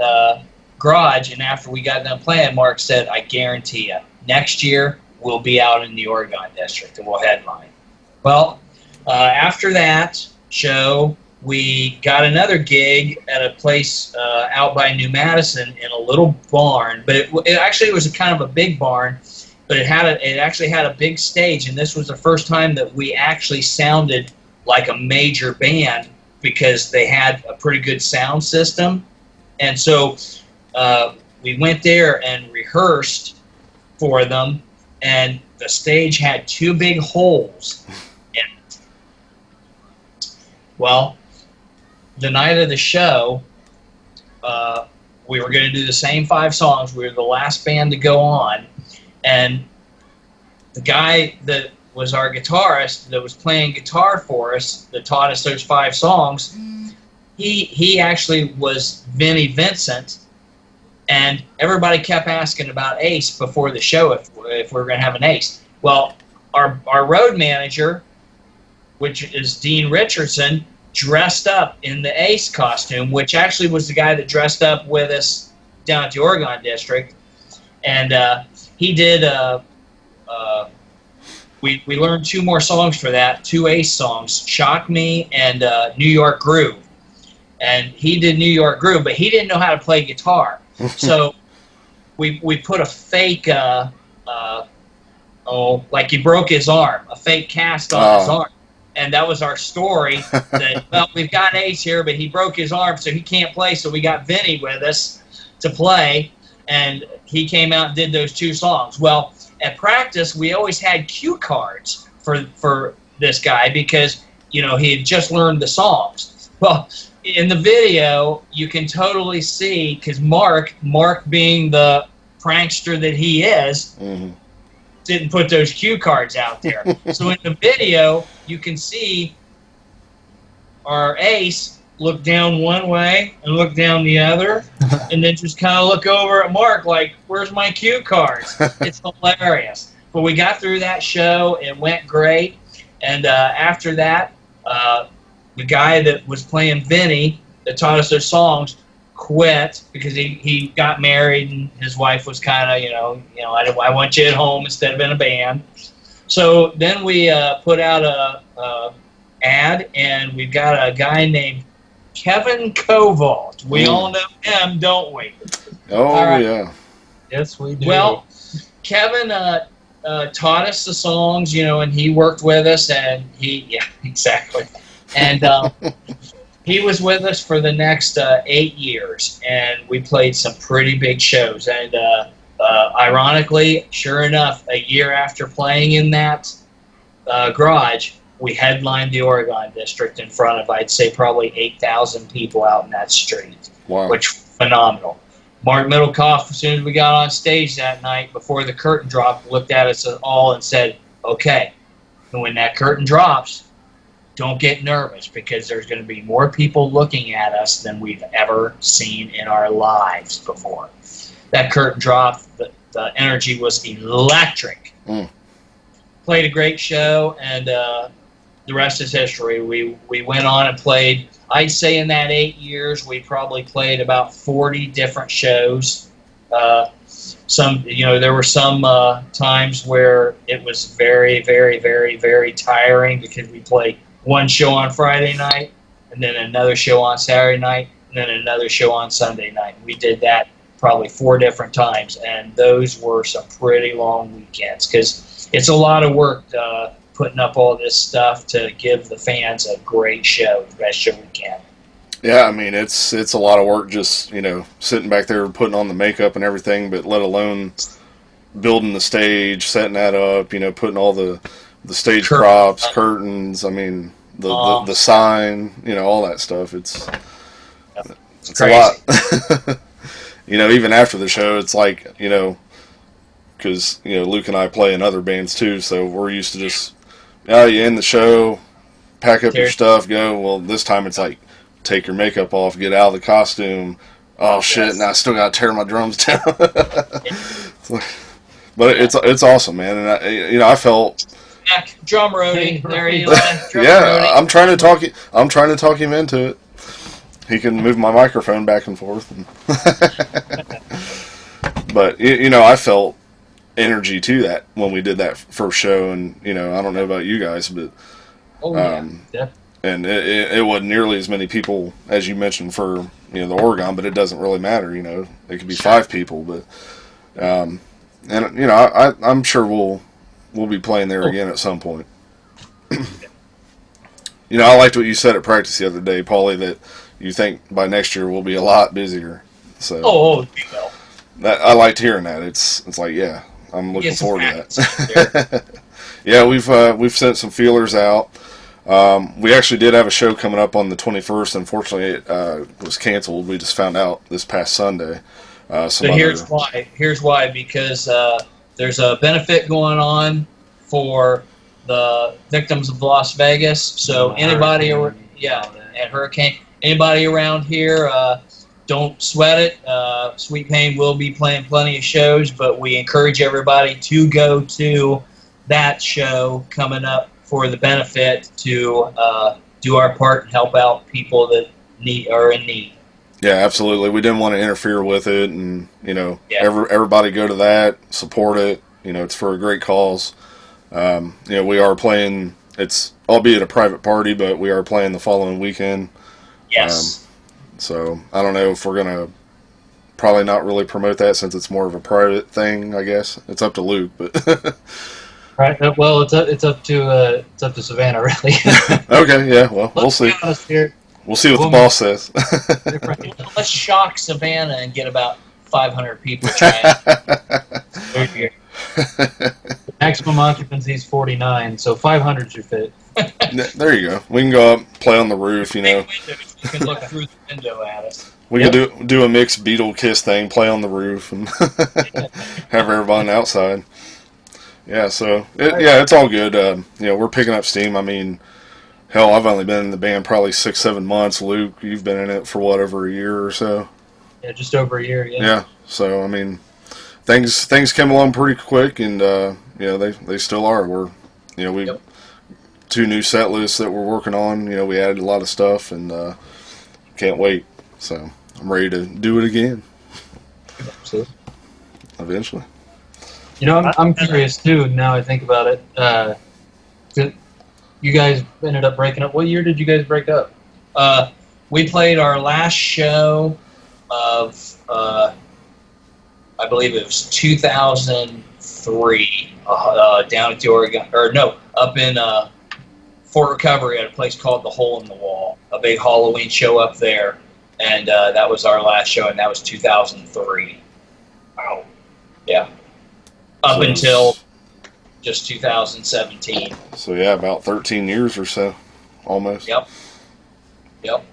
garage, and after we got done playing, Mark said, "I guarantee you, next year we'll be out in the Oregon District and we'll headline." Well, after that show, we got another gig at a place out by New Madison in a little barn, but it actually was a kind of a big barn, but it actually had a big stage, and this was the first time that we actually sounded like a major band because they had a pretty good sound system. And so we went there and rehearsed for them, and the stage had 2 big holes in it. Well, the night of the show, we were going to do the same 5 songs. We were the last band to go on, and the guy that was our guitarist that was playing guitar for us, that taught us those 5 songs, he actually was Vinnie Vincent, and everybody kept asking about Ace before the show if we were going to have an Ace. Well, our road manager, which is Dean Richardson, dressed up in the Ace costume, which actually was the guy that dressed up with us down at the Oregon District, and he did. We learned 2 more songs for that, 2 Ace songs, "Shock Me" and "New York Groove." And he did "New York Groove," but he didn't know how to play guitar. So we put a fake, like he broke his arm, a fake cast on his arm. And that was our story, that, well, we've got Ace here, but he broke his arm, so he can't play, so we got Vinny with us to play, and he came out and did those 2 songs. Well, at practice, we always had cue cards for this guy because, you know, he had just learned the songs. Well, in the video, you can totally see, because Mark being the prankster that he is, didn't put those cue cards out there. So in the video, you can see our Ace look down one way and look down the other, and then just kind of look over at Mark like, "Where's my cue cards?" It's hilarious. But we got through that show. It went great. And after that, the guy that was playing Vinny that taught us those songs quit because he got married and his wife was kind of, I want you at home instead of in a band. So then we put out a ad, and we've got a guy named Kevin Kovault. We all know him, don't we? Oh, right. yeah. Yes, we do. Well, Kevin taught us the songs, and he worked with us, and yeah, exactly. And he was with us for the next 8 years, and we played some pretty big shows. And ironically, sure enough, a year after playing in that garage, we headlined the Oregon District in front of, I'd say, probably 8,000 people out in that street, Wow. which was phenomenal. Mark Middlecoff, as soon as we got on stage that night, before the curtain dropped, looked at us all and said, okay, when that curtain drops, don't get nervous, because there's going to be more people looking at us than we've ever seen in our lives before. That curtain dropped, the energy was electric. Played a great show, and the rest is history. We went on and played, I'd say in that 8 years, we probably played about 40 different shows. There were some times where it was very, very, very, very tiring, because we played one show on Friday night, and then another show on Saturday night, and then another show on Sunday night. We did that probably 4 different times, and those were some pretty long weekends, because it's a lot of work putting up all this stuff to give the fans a great show, the best show we can. Yeah, I mean, it's a lot of work just, sitting back there putting on the makeup and everything, but let alone building the stage, setting that up, putting all the stage props, curtains, I mean, the sign, all that stuff. It's crazy. A lot. Even after the show, it's like, because, Luke and I play in other bands too, so we're used to just, you end the show, pack up your stuff, go. Well, this time it's like, take your makeup off, get out of the costume. Oh shit! Now I still gotta tear my drums down. But it's awesome, man, and I felt. Drum roadie, there you go. Yeah, I'm trying to talk him into it. He can move my microphone back and forth. But I felt energy to that when we did that first show, and I don't know about you guys, but and it wasn't nearly as many people as you mentioned for the Oregon, but it doesn't really matter. It could be 5 people, but and I'm sure we'll be playing there again at some point. I liked what you said at practice the other day, Paulie, that you think by next year we'll be a lot busier. So I liked hearing that. It's like, yeah, I'm looking forward to that. Yeah, we've sent some feelers out. We actually did have a show coming up on the 21st. Unfortunately, it was canceled. We just found out this past Sunday. Here's why. Because there's a benefit going on for the victims of Las Vegas. So anybody, and hurricane, anybody around here, don't sweat it. Sweet Pain will be playing plenty of shows, but we encourage everybody to go to that show coming up for the benefit to do our part and help out people that are in need. Yeah, absolutely. We didn't want to interfere with it, and everybody go to that, support it. It's for a great cause. We are playing. It's albeit a private party, but we are playing the following weekend. Yes. So I don't know if we're gonna probably not really promote that, since it's more of a private thing. I guess it's up to Luke, but. Right. Well, it's up to Savannah, really. Okay. Yeah. Well, we'll see. We'll see what the boss says. Let's shock Savannah and get about 500 people trying. Maximum occupancy is 49, so 500 should fit. There you go. We can go up, play on the roof. You can look through the window at us. We can do a mixed Beatle Kiss thing, play on the roof, and have everyone outside. Yeah, so it's all good. We're picking up steam. I mean, hell, I've only been in the band probably 6-7 months. Luke, you've been in it for what, over a year or so? Yeah, just over a year. Yeah. Yeah. So I mean, things came along pretty quick, and they still are. We're 2 new set lists that we're working on. You know, we added a lot of stuff, and can't wait. So I'm ready to do it again eventually. You know, I'm curious too. Now I think about it. You guys ended up breaking up. What year did you guys break up? We played our last show of, I believe it was 2003, down at the Oregon, or no, up in Fort Recovery at a place called The Hole in the Wall, a big Halloween show up there, and that was our last show, and that was 2003. Wow. Yeah. Up So until just 2017. So yeah, about 13 years or so, almost. Yep. Yep.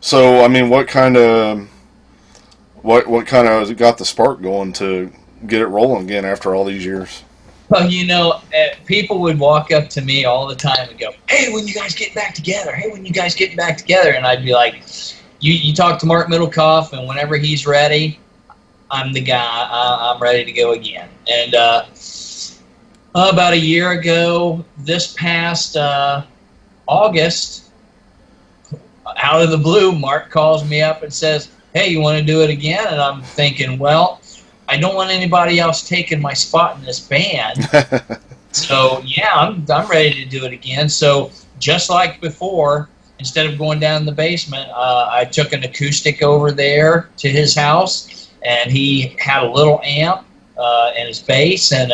So I mean, what kind of got the spark going to get it rolling again after all these years? Well, you know, people would walk up to me all the time and go, "Hey, when you guys get back together? Hey, when you guys get back together?" And I'd be like, "You talk to Mark Middlecoff, and whenever he's ready, I'm the guy. I'm ready to go again." And about a year ago, this past August, out of the blue, Mark calls me up and says, "Hey, you want to do it again?" And I'm thinking, well, I don't want anybody else taking my spot in this band. So, yeah, I'm ready to do it again. So, just like before, instead of going down in the basement, I took an acoustic over there to his house, and he had a little amp and his bass, and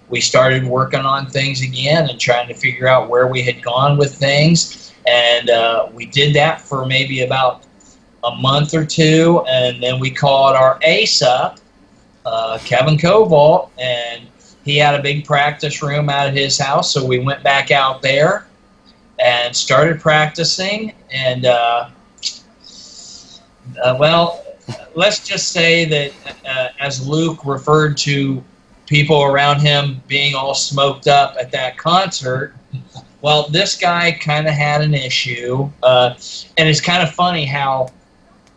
we started working on things again and trying to figure out where we had gone with things. And we did that for maybe about a month or two, and then we called our ace up, Kevin Koval, and he had a big practice room out at his house, so we went back out there and started practicing. And well, let's just say that as Luke referred to people around him being all smoked up at that concert, well, this guy kind of had an issue, and it's kind of funny how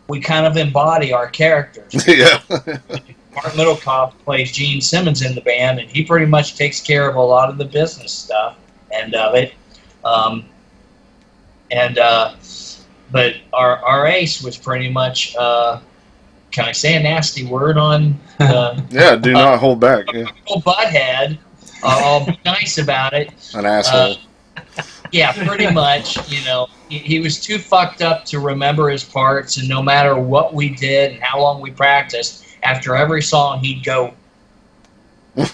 we kind of embody our characters. Yeah. Mark Middlecoff plays Gene Simmons in the band, and he pretty much takes care of a lot of the business stuff and of it. But our ace was pretty much, can I say a nasty word on? Yeah, do not hold back. Yeah. Old butthead. I'll be nice about it. An asshole. Yeah, pretty much. You know, he was too fucked up to remember his parts, and no matter what we did and how long we practiced, after every song he'd go,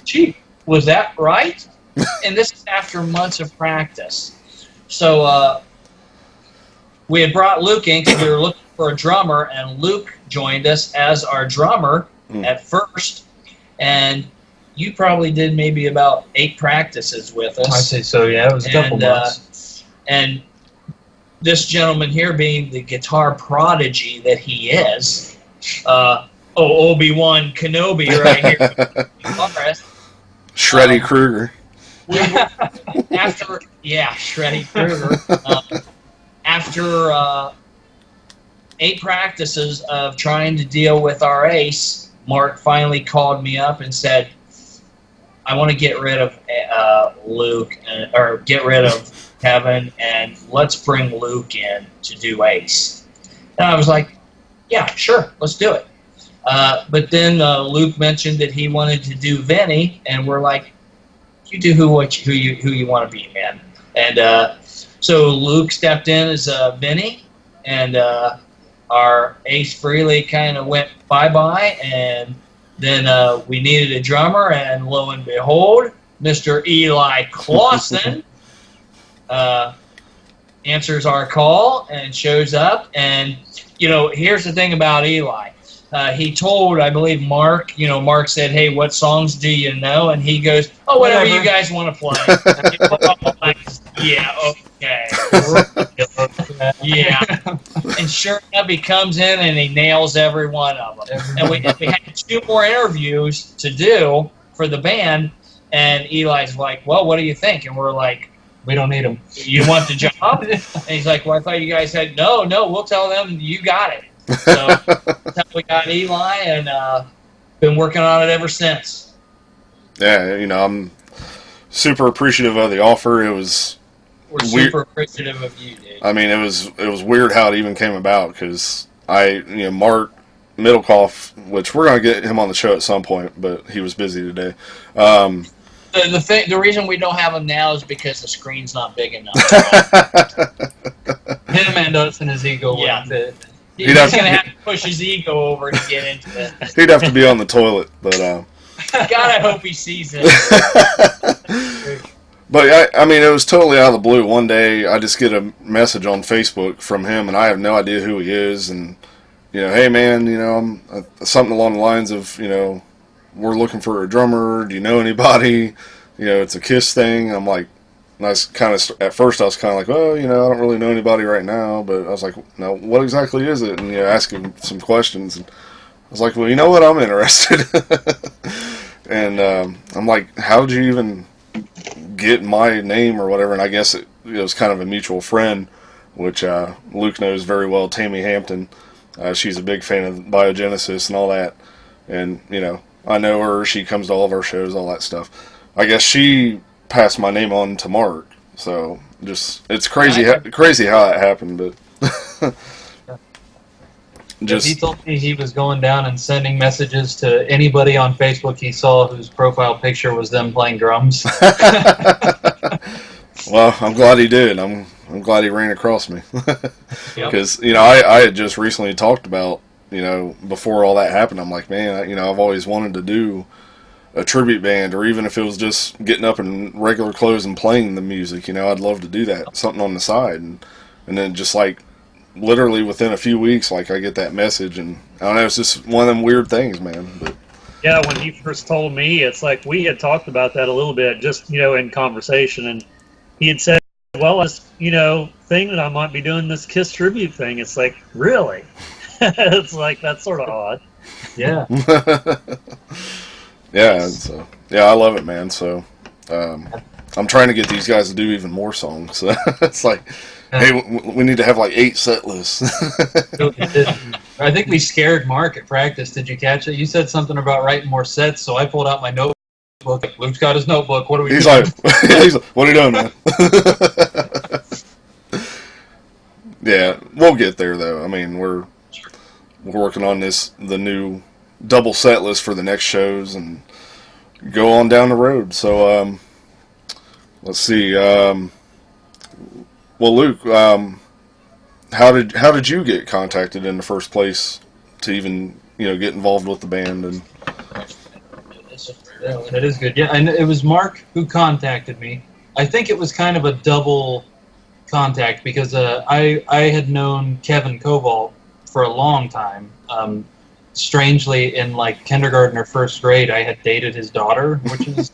"Gee, was that right?" And this is after months of practice. So we had brought Luke in because we were looking for a drummer, and Luke joined us as our drummer at first. And you probably did maybe about 8 practices with us. I'd say so, yeah. It was a couple months. And this gentleman here, being the guitar prodigy that he is, Obi-Wan Kenobi right here. Shreddy Krueger. Shreddy Krueger. After 8 practices of trying to deal with our ace, Mark finally called me up and said, "I want to get rid of Luke, or get rid of Kevin, and let's bring Luke in to do ace." And I was like, "Yeah, sure, let's do it." But then Luke mentioned that he wanted to do Vinny, and we're like, "You do who you want to be, man." And so Luke stepped in as Vinny, and our Ace Frehley kind of went bye-bye, and then we needed a drummer, and lo and behold, Mr. Eli Clausen answers our call and shows up. And, you know, here's the thing about Eli. He told, I believe, Mark, Mark said, "Hey, what songs do you know?" And he goes, "Oh, whatever you guys want to play." Yeah, okay. Yeah. And sure enough, he comes in and he nails every one of them. And we had 2 more interviews to do for the band, and Eli's like, "Well, what do you think?" And we're like, We don't need him. "You want the job?" And he's like, "Well, I thought you guys had..." No, we'll tell them you got it. So that's how we got Eli, and been working on it ever since. Yeah, I'm super appreciative of the offer. It was We're weird. super appreciative of you, dude. I mean, it was weird how it even came about because Mark Middlecoff, which we're gonna get him on the show at some point, but he was busy today. The reason we don't have him now is because the screen's not big enough. Him and us and his ego Yeah. wouldn't fit. He's He'd going have to to- have to push his ego over to get into this. He'd have to be on the toilet, but. God, I hope he sees it. But I mean, it was totally out of the blue. One day, I just get a message on Facebook from him, and I have no idea who he is. And hey man, I'm something along the lines of, we're looking for a drummer. Do you know anybody? It's a KISS thing. And I'm like, and I was kind of at first I was kind of like, well, I don't really know anybody right now. But I was like, no, what exactly is it? And ask him some questions. And I was like, well, you know what? I'm interested. And I'm like, how did you even get my name or whatever? And I guess it was kind of a mutual friend, which Luke knows very well, Tammy Hampton. She's a big fan of Biogenesis and all that. And, I know her. She comes to all of our shows, all that stuff. I guess she passed my name on to Mark. So it's crazy, crazy how that happened. But He told me he was going down and sending messages to anybody on Facebook he saw whose profile picture was them playing drums. Well, I'm glad he did. I'm glad he ran across me. Because, I had just recently talked about, before all that happened, I'm like, man, I've always wanted to do a tribute band, or even if it was just getting up in regular clothes and playing the music, I'd love to do that, something on the side. And then just like, literally within a few weeks, like I get that message, and I don't know, it's just one of them weird things, man. But Yeah, when he first told me, it's like we had talked about that a little bit, just in conversation, and he had said, "Well, this thing that I might be doing this KISS tribute thing." It's like, really? It's like that's sort of odd. Yeah. yeah, so I love it, man. So I'm trying to get these guys to do even more songs. So it's like, hey, we need to have like 8 set lists. I think we scared Mark at practice. Did you catch it? You said something about writing more sets, so I pulled out my notebook. Luke's got his notebook. What are we He's doing? like, what are you doing, man? Yeah, we'll get there though. I mean, we're working on the new double set list for the next shows and go on down the road. So let's see. Well, Luke, how did you get contacted in the first place to even get involved with the band? And That is good. Yeah, and it was Mark who contacted me. I think it was kind of a double contact because I had known Kevin Koval for a long time. Strangely, in like kindergarten or first grade, I had dated his daughter, which is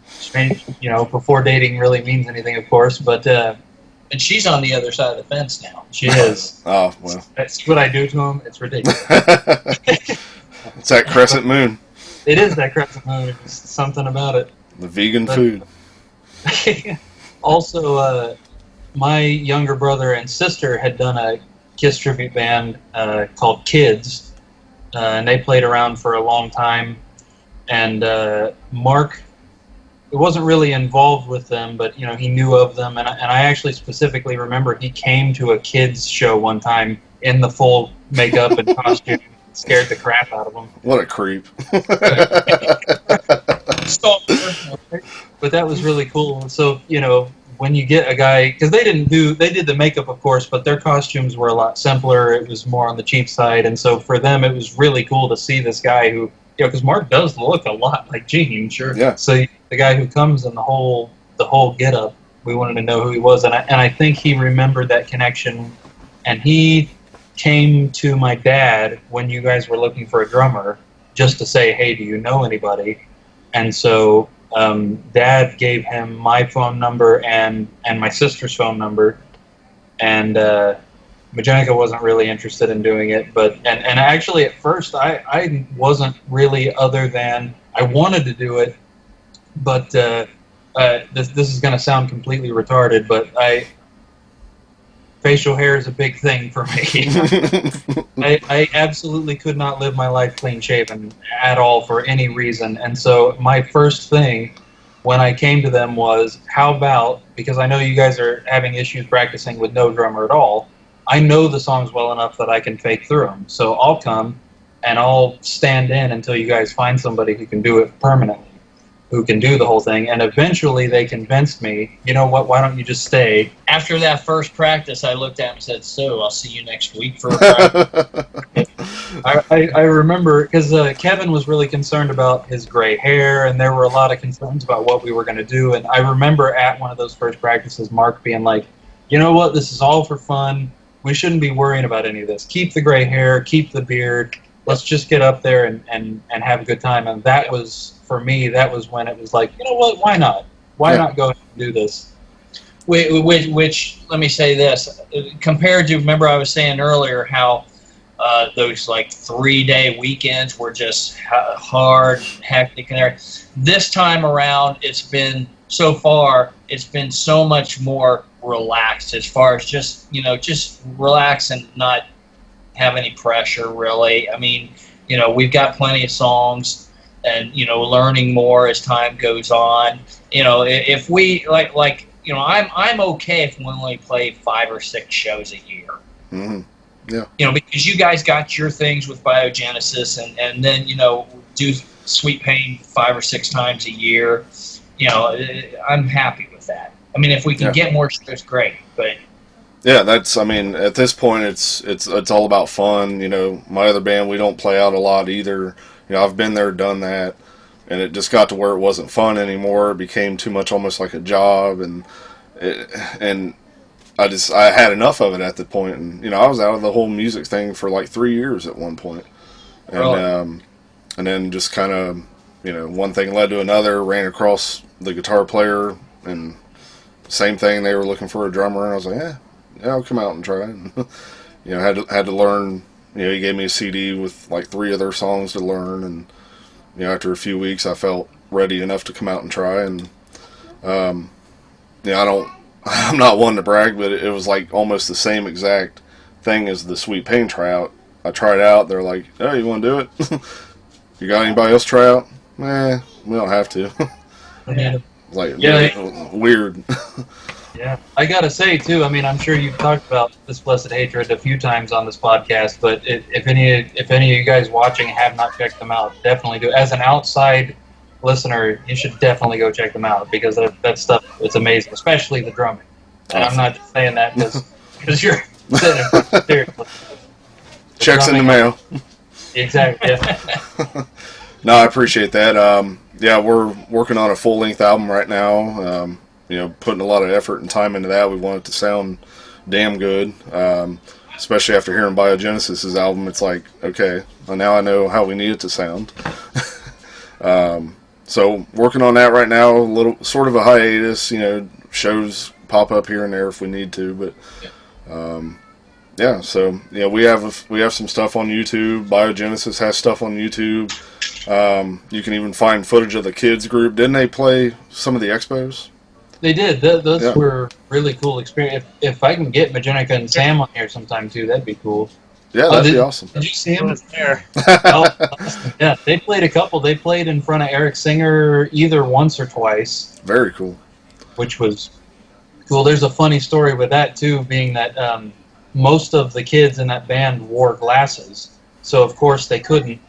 strange. Before dating really means anything, of course. But And she's on the other side of the fence now. she is. oh well, See what I do to him? It's ridiculous. it's that crescent moon, It is that crescent moon. It's something about it. the vegan food. Also, my younger brother and sister had done a KISS tribute band called Kids, and they played around for a long time. And Mark wasn't really involved with them, but he knew of them. And I actually specifically remember he came to a Kids show one time in the full makeup and costume. Scared the crap out of him. What a creep. But that was really cool. So, when you get a guy, because they did the makeup, of course, but their costumes were a lot simpler. It was more on the cheap side. And so for them, it was really cool to see this guy who, because Mark does look a lot like Gene. Sure. Yeah. So the guy who comes in the whole getup, we wanted to know who he was. And I think he remembered that connection. And he came to my dad when you guys were looking for a drummer just to say, hey, do you know anybody? And so Dad gave him my phone number and my sister's phone number, and Majenica wasn't really interested in doing it, but and actually at first I wasn't really, other than I wanted to do it, but this is going to sound completely retarded, but facial hair is a big thing for me. I absolutely could not live my life clean shaven at all for any reason. And so my first thing when I came to them was, how about, because I know you guys are having issues practicing with no drummer at all, I know the songs well enough that I can fake through them. So I'll come and I'll stand in until you guys find somebody who can do it permanently, who can do the whole thing. And eventually they convinced me, you know what, why don't you just stay? After that first practice, I looked at him and said, "So, I'll see you next week for a practice." I remember, because Kevin was really concerned about his gray hair, and there were a lot of concerns about what we were going to do. And I remember at one of those first practices, Mark being like, you know what, this is all for fun. We shouldn't be worrying about any of this. Keep the gray hair, keep the beard. Let's just get up there and have a good time. And that was, for me, that was when it was like, you know what, why not? Why not go and do this? Which, let me say this, compared to, remember I was saying earlier how those like 3-day weekends were just hard, hectic, and everything. This time around, it's been so much more relaxed as far as just relax and not have any pressure, really. I mean, we've got plenty of songs, and learning more as time goes on. If we I'm okay if we only play 5 or 6 shows a year. Mm-hmm. Yeah. Because you guys got your things with Biogenesis, and then do Sweet Pain 5 or 6 times a year. I'm happy with that. I mean, if we can get more shows, great. But yeah, at this point, it's all about fun. My other band, we don't play out a lot either. I've been there, done that, and it just got to where it wasn't fun anymore. It became too much, almost like a job, and I had enough of it at the point, and I was out of the whole music thing for like 3 years at one point, and and then just kind of one thing led to another. Ran across the guitar player, and same thing. They were looking for a drummer, and I was like, yeah, I'll come out and try. And, had to learn. He gave me a CD with like 3 of their songs to learn, and after a few weeks, I felt ready enough to come out and try. And I'm not one to brag, but it was like almost the same exact thing as the Sweet Pain tryout. I tried out. They're like, "Oh, you want to do it? You got anybody else try out?" We don't have to. Weird. Yeah, I gotta say too. I mean, I'm sure you've talked about This Blessed Hatred a few times on this podcast, but if any of you guys watching have not checked them out, definitely do. As an outside listener, you should definitely go check them out, because that stuff, it's amazing, especially the drumming. And I'm not just saying that because you're seriously. Checks in the mail. Exactly. Yeah. No, I appreciate that. We're working on a full-length album right now. Putting a lot of effort and time into that. We want it to sound damn good, especially after hearing Biogenesis' album. It's like, okay, well, now I know how we need it to sound. So working on that right now. A little sort of a hiatus. Shows pop up here and there if we need to, but So we have some stuff on YouTube. Biogenesis has stuff on YouTube. You can even find footage of the kids group. Didn't they play some of the expos? They did. Those were really cool experience. If I can get Magenica and Sam on here sometime too, that'd be cool. Yeah, that'd be awesome. Did you see him? There. Yeah, they played a couple. They played in front of Eric Singer either once or twice. Very cool. Which was cool. There's a funny story with that too, being that most of the kids in that band wore glasses, so of course they couldn't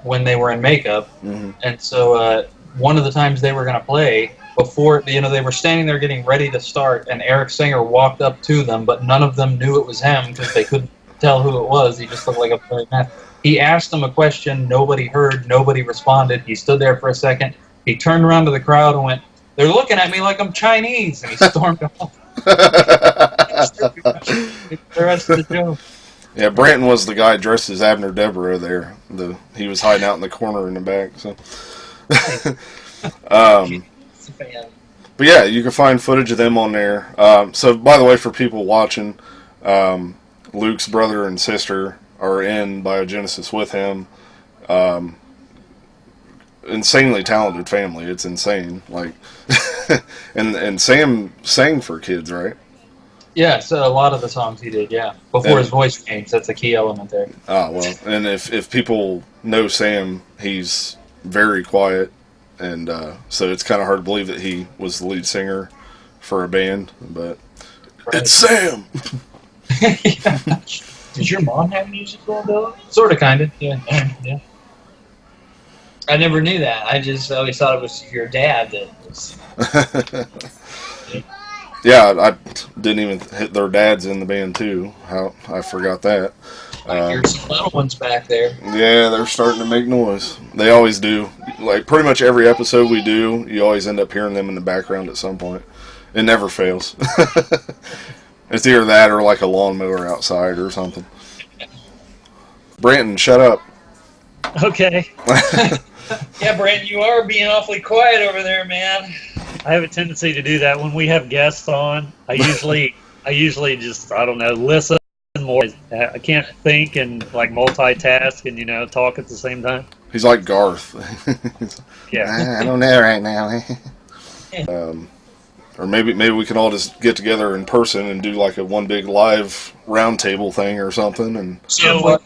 when they were in makeup. Mm-hmm. And so one of the times they were going to play, before they were standing there getting ready to start, and Eric Singer walked up to them, but none of them knew it was him because they couldn't tell who it was. He just looked like a very man. He asked them a question, nobody heard, nobody responded. He stood there for a second. He turned around to the crowd and went, "They're looking at me like I'm Chinese," and he stormed off. The rest of the show. Yeah, Branton was the guy dressed as Abner Deborah there. He was hiding out in the corner in the back. So. But yeah, you can find footage of them on there. So, by the way, for people watching, Luke's brother and sister are in Biogenesis with him. Insanely talented family. It's insane. Like, and Sam sang for kids, right? Yeah, so a lot of the songs he did, yeah. Before his voice changed, that's a key element there. Oh, well, and if people know Sam, he's very quiet and so it's kind of hard to believe that he was the lead singer for a band. But it's Sam. Yeah. Does your mom have musical ability? Sort of, kind of. Yeah. Yeah. I never knew that. I just always thought it was your dad that was. Yeah, I didn't even hit their dads in the band too. How I forgot that. I hear some little ones back there. Yeah, they're starting to make noise. They always do. Like pretty much every episode we do, you always end up hearing them in the background at some point. It never fails. It's either that or like a lawnmower outside or something. Branton, shut up. Okay. Yeah, Brent, you are being awfully quiet over there, man. I have a tendency to do that when we have guests on. I usually just, I don't know, listen more. I can't think and like multitask and talk at the same time. He's like Garth. Yeah. I don't know right now. Or maybe we can all just get together in person and do like a one big live roundtable thing or something. And So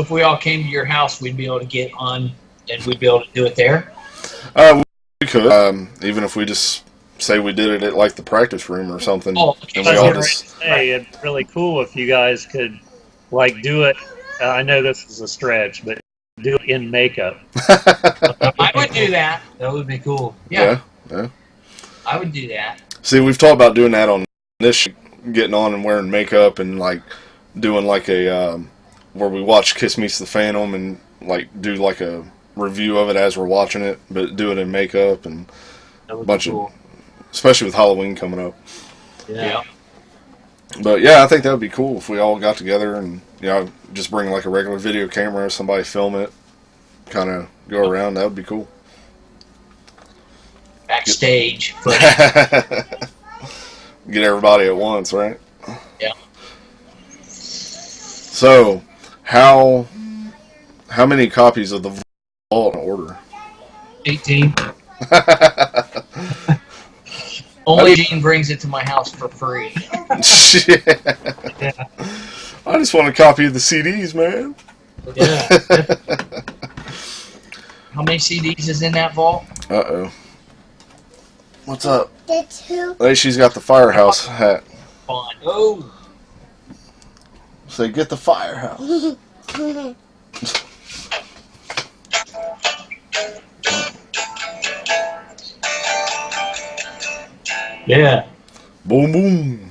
if we all came to your house, we'd be able to get on and we'd be able to do it there? we could, even if we just say we did it at like the practice room or something. Oh, okay. And I we was all getting ready just to say, it'd be really cool if you guys could like do it. I know this is a stretch, but do it in makeup. I would do that. That would be cool. Yeah, yeah. I would do that. See, we've talked about doing that on this, getting on and wearing makeup and like doing like a where we watch Kiss Meets the Phantom and like do like a review of it as we're watching it, but do it in makeup and That would a bunch be cool. especially with Halloween coming up. Yeah. But yeah, I think that would be cool if we all got together and just bring like a regular video camera, somebody film it, kind of go around. That would be cool. Backstage. Get everybody at once, right? Yeah. So, how many copies of the Vault in order? 18. Only Gene brings it to my house for free. Shit. I just want a copy of the CDs, man. Yeah. How many CDs is in that vault? Uh-oh. What's up? Hey, she's got the Firehouse hat. Fun. Oh. Say, get the Firehouse. Yeah. Boom, boom.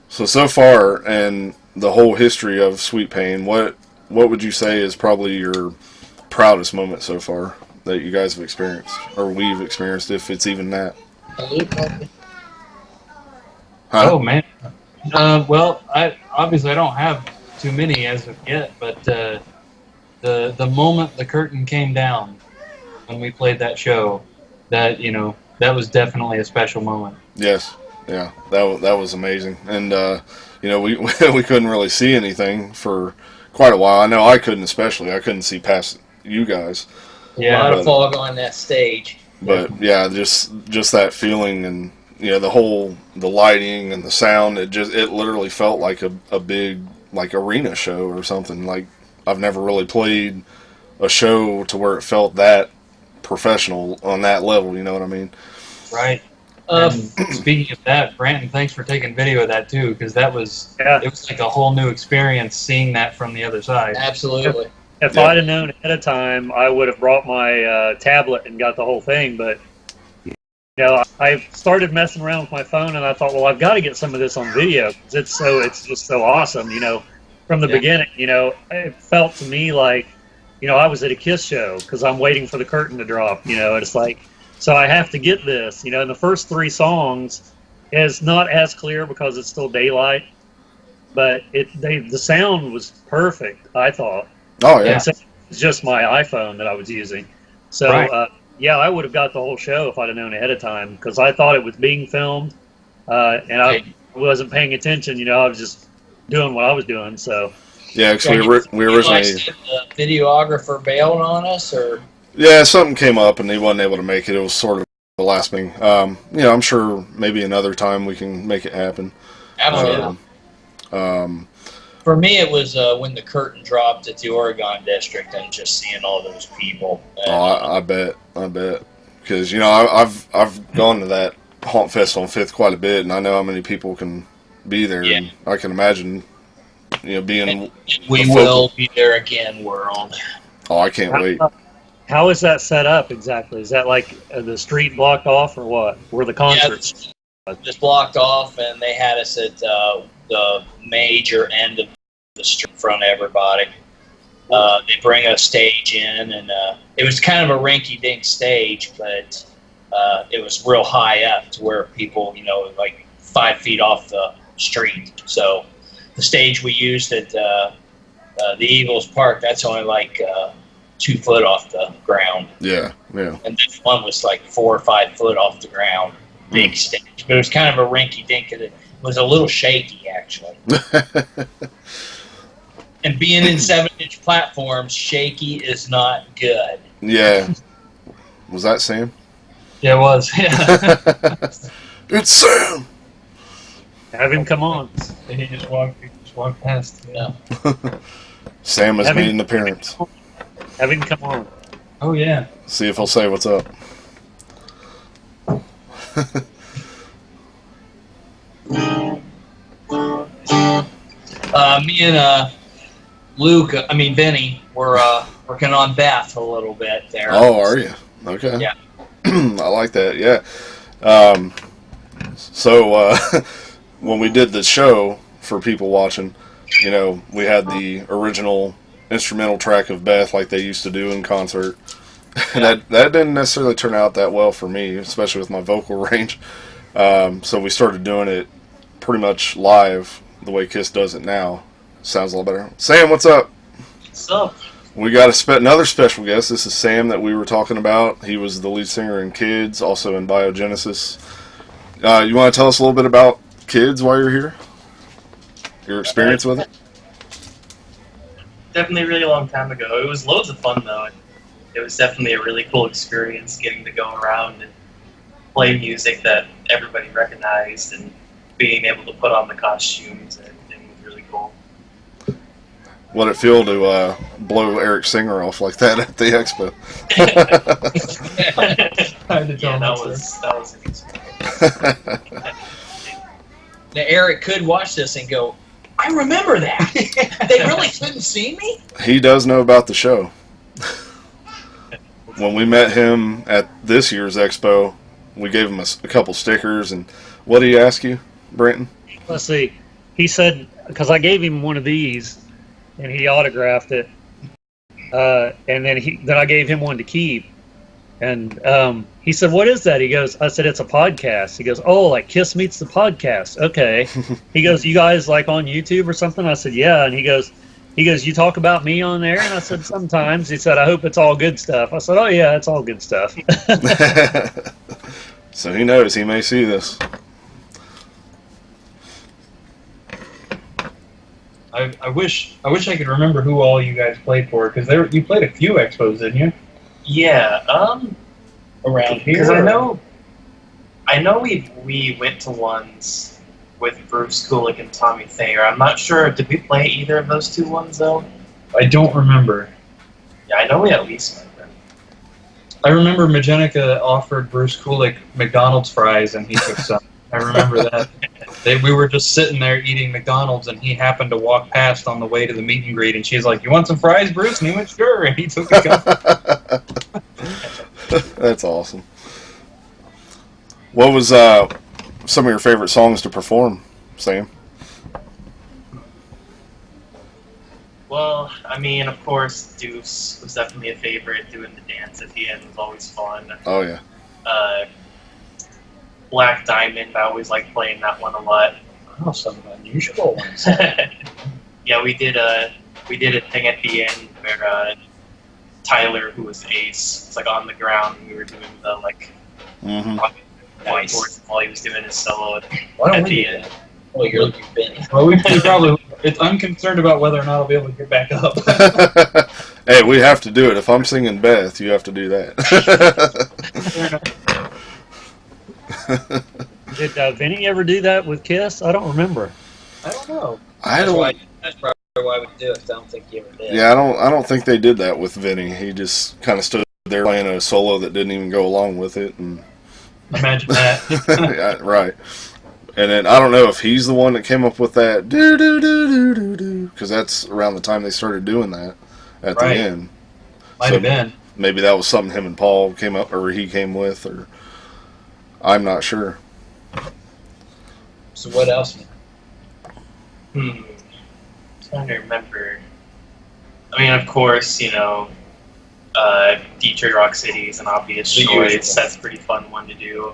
So far, and the whole history of Sweet Pain, what would you say is probably your proudest moment so far that you guys have experienced, or we've experienced, if it's even that? Huh? Oh man. Well, I don't have too many as of yet, but the moment the curtain came down when we played that show, that was definitely a special moment. Yes. Yeah, that was amazing, and we we couldn't really see anything for quite a while. I know I couldn't, especially. I couldn't see past you guys. A lot of fog on that stage. But yeah, just that feeling, and the lighting and the sound. It literally felt like a big like arena show or something. Like I've never really played a show to where it felt that professional on that level. You know what I mean? Right. Speaking of that, Brandon, thanks for taking video of that too, because it was like a whole new experience seeing that from the other side. Absolutely. If I'd have known ahead of time, I would have brought my tablet and got the whole thing. But I started messing around with my phone, and I thought, well, I've got to get some of this on video because it's just so awesome. From the beginning, it felt to me like, I was at a Kiss show because I'm waiting for the curtain to drop. It's like. So I have to get this, and the first 3 songs is not as clear because it's still daylight, but the sound was perfect, I thought. Oh, yeah. It's just my iPhone that I was using. So, right. I would have got the whole show if I'd have known ahead of time because I thought it was being filmed, and I wasn't paying attention. I was just doing what I was doing, so. Yeah, because we originally... The videographer bailed on us, or... Yeah, something came up and he wasn't able to make it. It was sort of the last thing. I'm sure maybe another time we can make it happen. Absolutely. For me, it was when the curtain dropped at the Oregon District and just seeing all those people. And, I bet, because I've gone to that Haunt Fest on Fifth quite a bit, and I know how many people can be there. Yeah. And I can imagine, being. and we will be there again, world. Oh, I can't wait. How is that set up exactly? Is that like the street blocked off or what? Where the concerts? Just blocked off, and they had us at the major end of the street in front of everybody. They bring a stage in, and it was kind of a rinky-dink stage, but it was real high up to where people, like 5 feet off the street. So the stage we used at the Eagles Park, that's only like 2 foot off the ground. Yeah. And this one was like 4 or 5 foot off the ground. Big stage. But it was kind of a rinky-dink. It was a little shaky, actually. And being in 7-inch platforms, shaky is not good. Yeah. Was that Sam? Yeah, it was. Yeah. It's Sam! Have him come on. he just walked past. Yeah. Sam has Having- made an appearance. Have him come on. Oh yeah. See if he'll say what's up. Me and Vinny, were working on Beth a little bit there. Oh, are you? Okay. Yeah. I like that, yeah. When we did the show, for people watching, we had the original instrumental track of Beth like they used to do in concert. And that didn't necessarily turn out that well for me, especially with my vocal range. So we started doing it pretty much live the way Kiss does it now. Sounds a lot better. Sam, what's up? What's up? We got another special guest. This is Sam that we were talking about. He was the lead singer in Kids, also in Biogenesis. You want to tell us a little bit about Kids while you're here? Your experience with it? Definitely a really long time ago. It was loads of fun, though. It was definitely a really cool experience getting to go around and play music that everybody recognized and being able to put on the costumes and everything was really cool. What'd it feel to blow Eric Singer off like that at the expo? Yeah, that was an experience. Now, Eric could watch this and go, I remember that. They really couldn't see me? He does know about the show. When we met him at this year's expo, we gave him a couple stickers. And what did he ask you, Brenton? Let's see. He said, because I gave him one of these, and he autographed it. And then I gave him one to keep. And he said, "What is that?" I said, "It's a podcast." He goes, "Oh, like Kiss Meets the Podcast." Okay. He goes, "You guys like on YouTube or something?" I said, "Yeah." And he goes, "You talk about me on there?" And I said, "Sometimes." He said, "I hope it's all good stuff." I said, "Oh yeah, it's all good stuff." So he knows he may see this. I wish I could remember who all you guys played for, because you played a few expos, didn't you? Yeah, Around here? because I know we went to ones with Bruce Kulick and Tommy Thayer. I'm not sure. Did we play either of those two ones though? I don't remember. Yeah, I know we at least went there. I remember Magenica offered Bruce Kulick McDonald's fries, and he took some. I remember that. We were just sitting there eating McDonald's, and he happened to walk past on the way to the meet and greet, and she's like, "You want some fries, Bruce?" And he went, "Sure," and he took a couple. That's awesome. What was some of your favorite songs to perform, Sam? Well, I mean, of course, Deuce was definitely a favorite. Doing the dance at the end was always fun. Oh yeah. Black Diamond, I always liked playing that one a lot. Oh, some unusual ones. Yeah, we did a thing at the end where Tyler, who was Ace, was like on the ground, and we were doing the Mm-hmm. voice while he was doing his solo Why don't at we the do end. that? Well, you're Benny. Well, we probably. It's unconcerned about whether or not I'll be able to get back up. Hey, we have to do it. If I'm singing Beth, you have to do that. Did Vinny ever do that with Kiss? I don't remember. I don't know. I That's why I don't. didn't That's probably why we do it. 'Cause I don't think he ever did. Yeah, I don't think they did that with Vinny. He just kind of stood there playing a solo that didn't even go along with it, and Imagine that. yeah, right. And then I don't know if he's the one that came up with that do do do do do do, because that's around the time they started doing that at Right. the end. Might So- have been. Maybe that was something him and Paul came up, or he came with, or I'm not sure. So what else? Trying to remember. I mean, of course, Detroit Rock City is an obvious The choice. usual. That's a pretty fun one to do.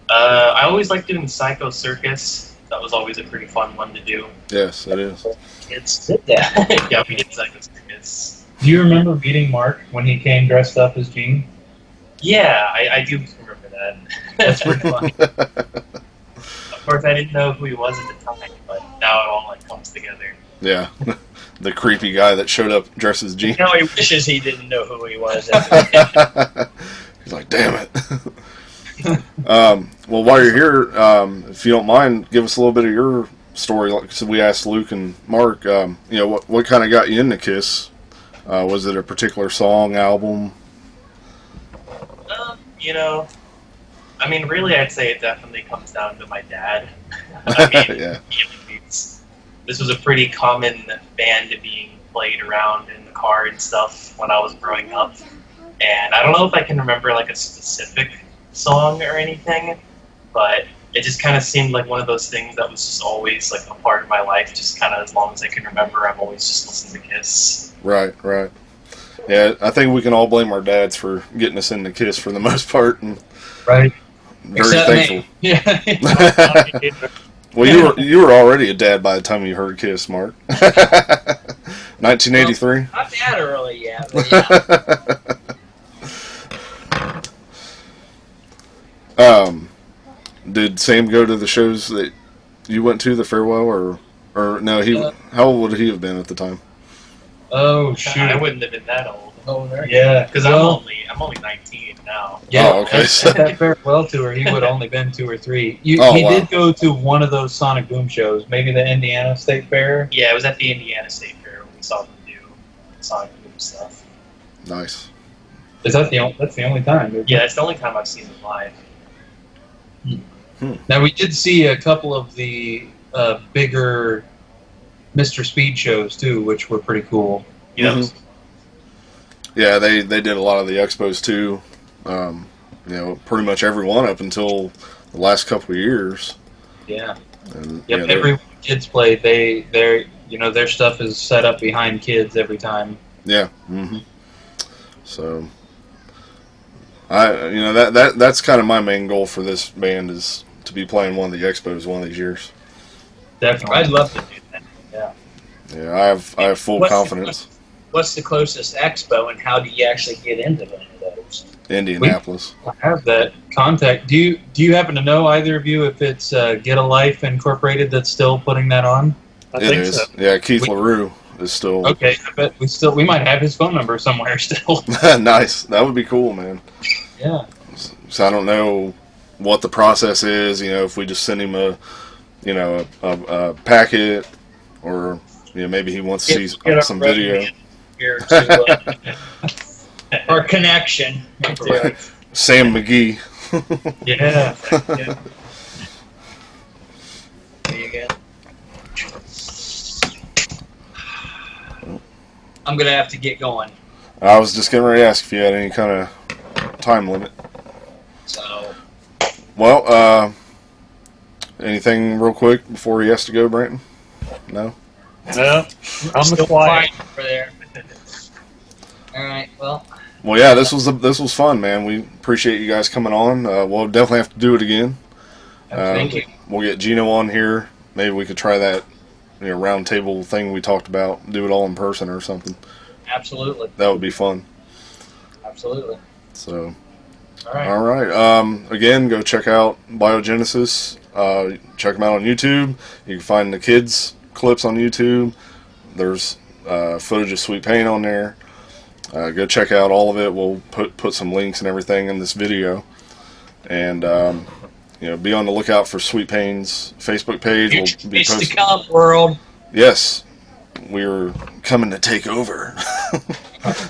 I always liked doing Psycho Circus. That was always a pretty fun one to do. Yes, it is. It's did that. Yeah, we did Psycho Circus. Do you remember meeting Mark when he came dressed up as Gene? Yeah, I do remember that. That's pretty funny. Of course, I didn't know who he was at the time, but now it all comes together. Yeah, the creepy guy that showed up dressed as Gene. You know, he wishes he didn't know who he was. He's like, damn it. Well, while you're here, if you don't mind, give us a little bit of your story. Like so we asked Luke and Mark, what kind of got you into Kiss? Was it a particular song, album? I mean, really, I'd say it definitely comes down to my dad. I mean, Yeah. this was a pretty common band being played around in the car and stuff when I was growing up. And I don't know if I can remember a specific song or anything, but it just kind of seemed like one of those things that was just always a part of my life. Just kind of as long as I can remember, I've always just listened to Kiss. Right. Yeah, I think we can all blame our dads for getting us into Kiss for the most part, and Right. very Except thankful. me. Yeah. Well, you were already a dad by the time you heard Kiss, Mark. 1983. Not that early yet. But yeah. Did Sam go to the shows that you went to, the farewell, or no? How old would he have been at the time? Oh shoot. I wouldn't have been that old Oh, there. Yeah, because well, I'm only 19 now. yeah. Oh, okay. At that farewell tour, he would have only been 2 or 3. He Oh, wow. did go to one of those Sonic Boom shows, maybe the Indiana State Fair. Yeah, it was at the Indiana State Fair when we saw them do Sonic Boom stuff. Nice. Is that that's the only time? isn't it? Yeah, it's the only time I've seen them live. Now we did see a couple of the bigger Mr. Speed shows too, which were pretty cool. Mhm. Yeah, they did a lot of the expos too. Pretty much every one up until the last couple of years. Yeah. And, Yep. yeah, they're- Every kids play, their stuff is set up behind kids every time. Yeah. So, that's kind of my main goal for this band is to be playing one of the expos one of these years. Definitely. I'd love to do that. Yeah, I have full What's the- confidence. What's the closest expo, and how do you actually get into one of those? Indianapolis. I have that contact. Do you happen to know, either of you, if it's Get a Life Incorporated that's still putting that on? I It think is. so. Yeah, Keith LaRue is still Okay, I bet we might have his phone number somewhere still. nice. That would be cool, man. Yeah. So I don't know what the process is. If we just send him a packet, or maybe he wants to see Get our some video. resume here to, or connection. Right. Sam McGee. Yeah. There you go. I'm gonna have to get going. I was just getting ready to ask if you had any kind of time limit. So Well, anything real quick before he has to go, Branton? No? No, I'm still quiet. quiet over there. All right. Well, Well, yeah, this was fun, man. We appreciate you guys coming on. We'll definitely have to do it again. thank you. We'll get Gino on here. Maybe we could try that round table thing we talked about. Do it all in person or something. Absolutely. That would be fun. Absolutely. So, All right. all right. Again, go check out Biogenesis. Check them out on YouTube. You can find the kids' clips on YouTube. There's footage of Sweet Pain on there. Go check out all of it. We'll put some links and everything in this video. And be on the lookout for Sweet Pain's Facebook page. Future We'll be things to posting. come, world. Yes, we're coming to take over.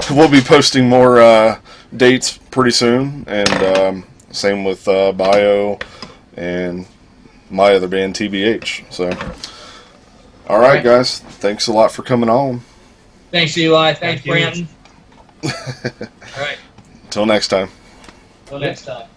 We'll be posting more dates pretty soon, and same with Bio and my other band, TBH. So, all right, guys. Thanks a lot for coming on. Thanks, Eli. Thanks, Thank you. Brandon. All right. Till next time. Till next time.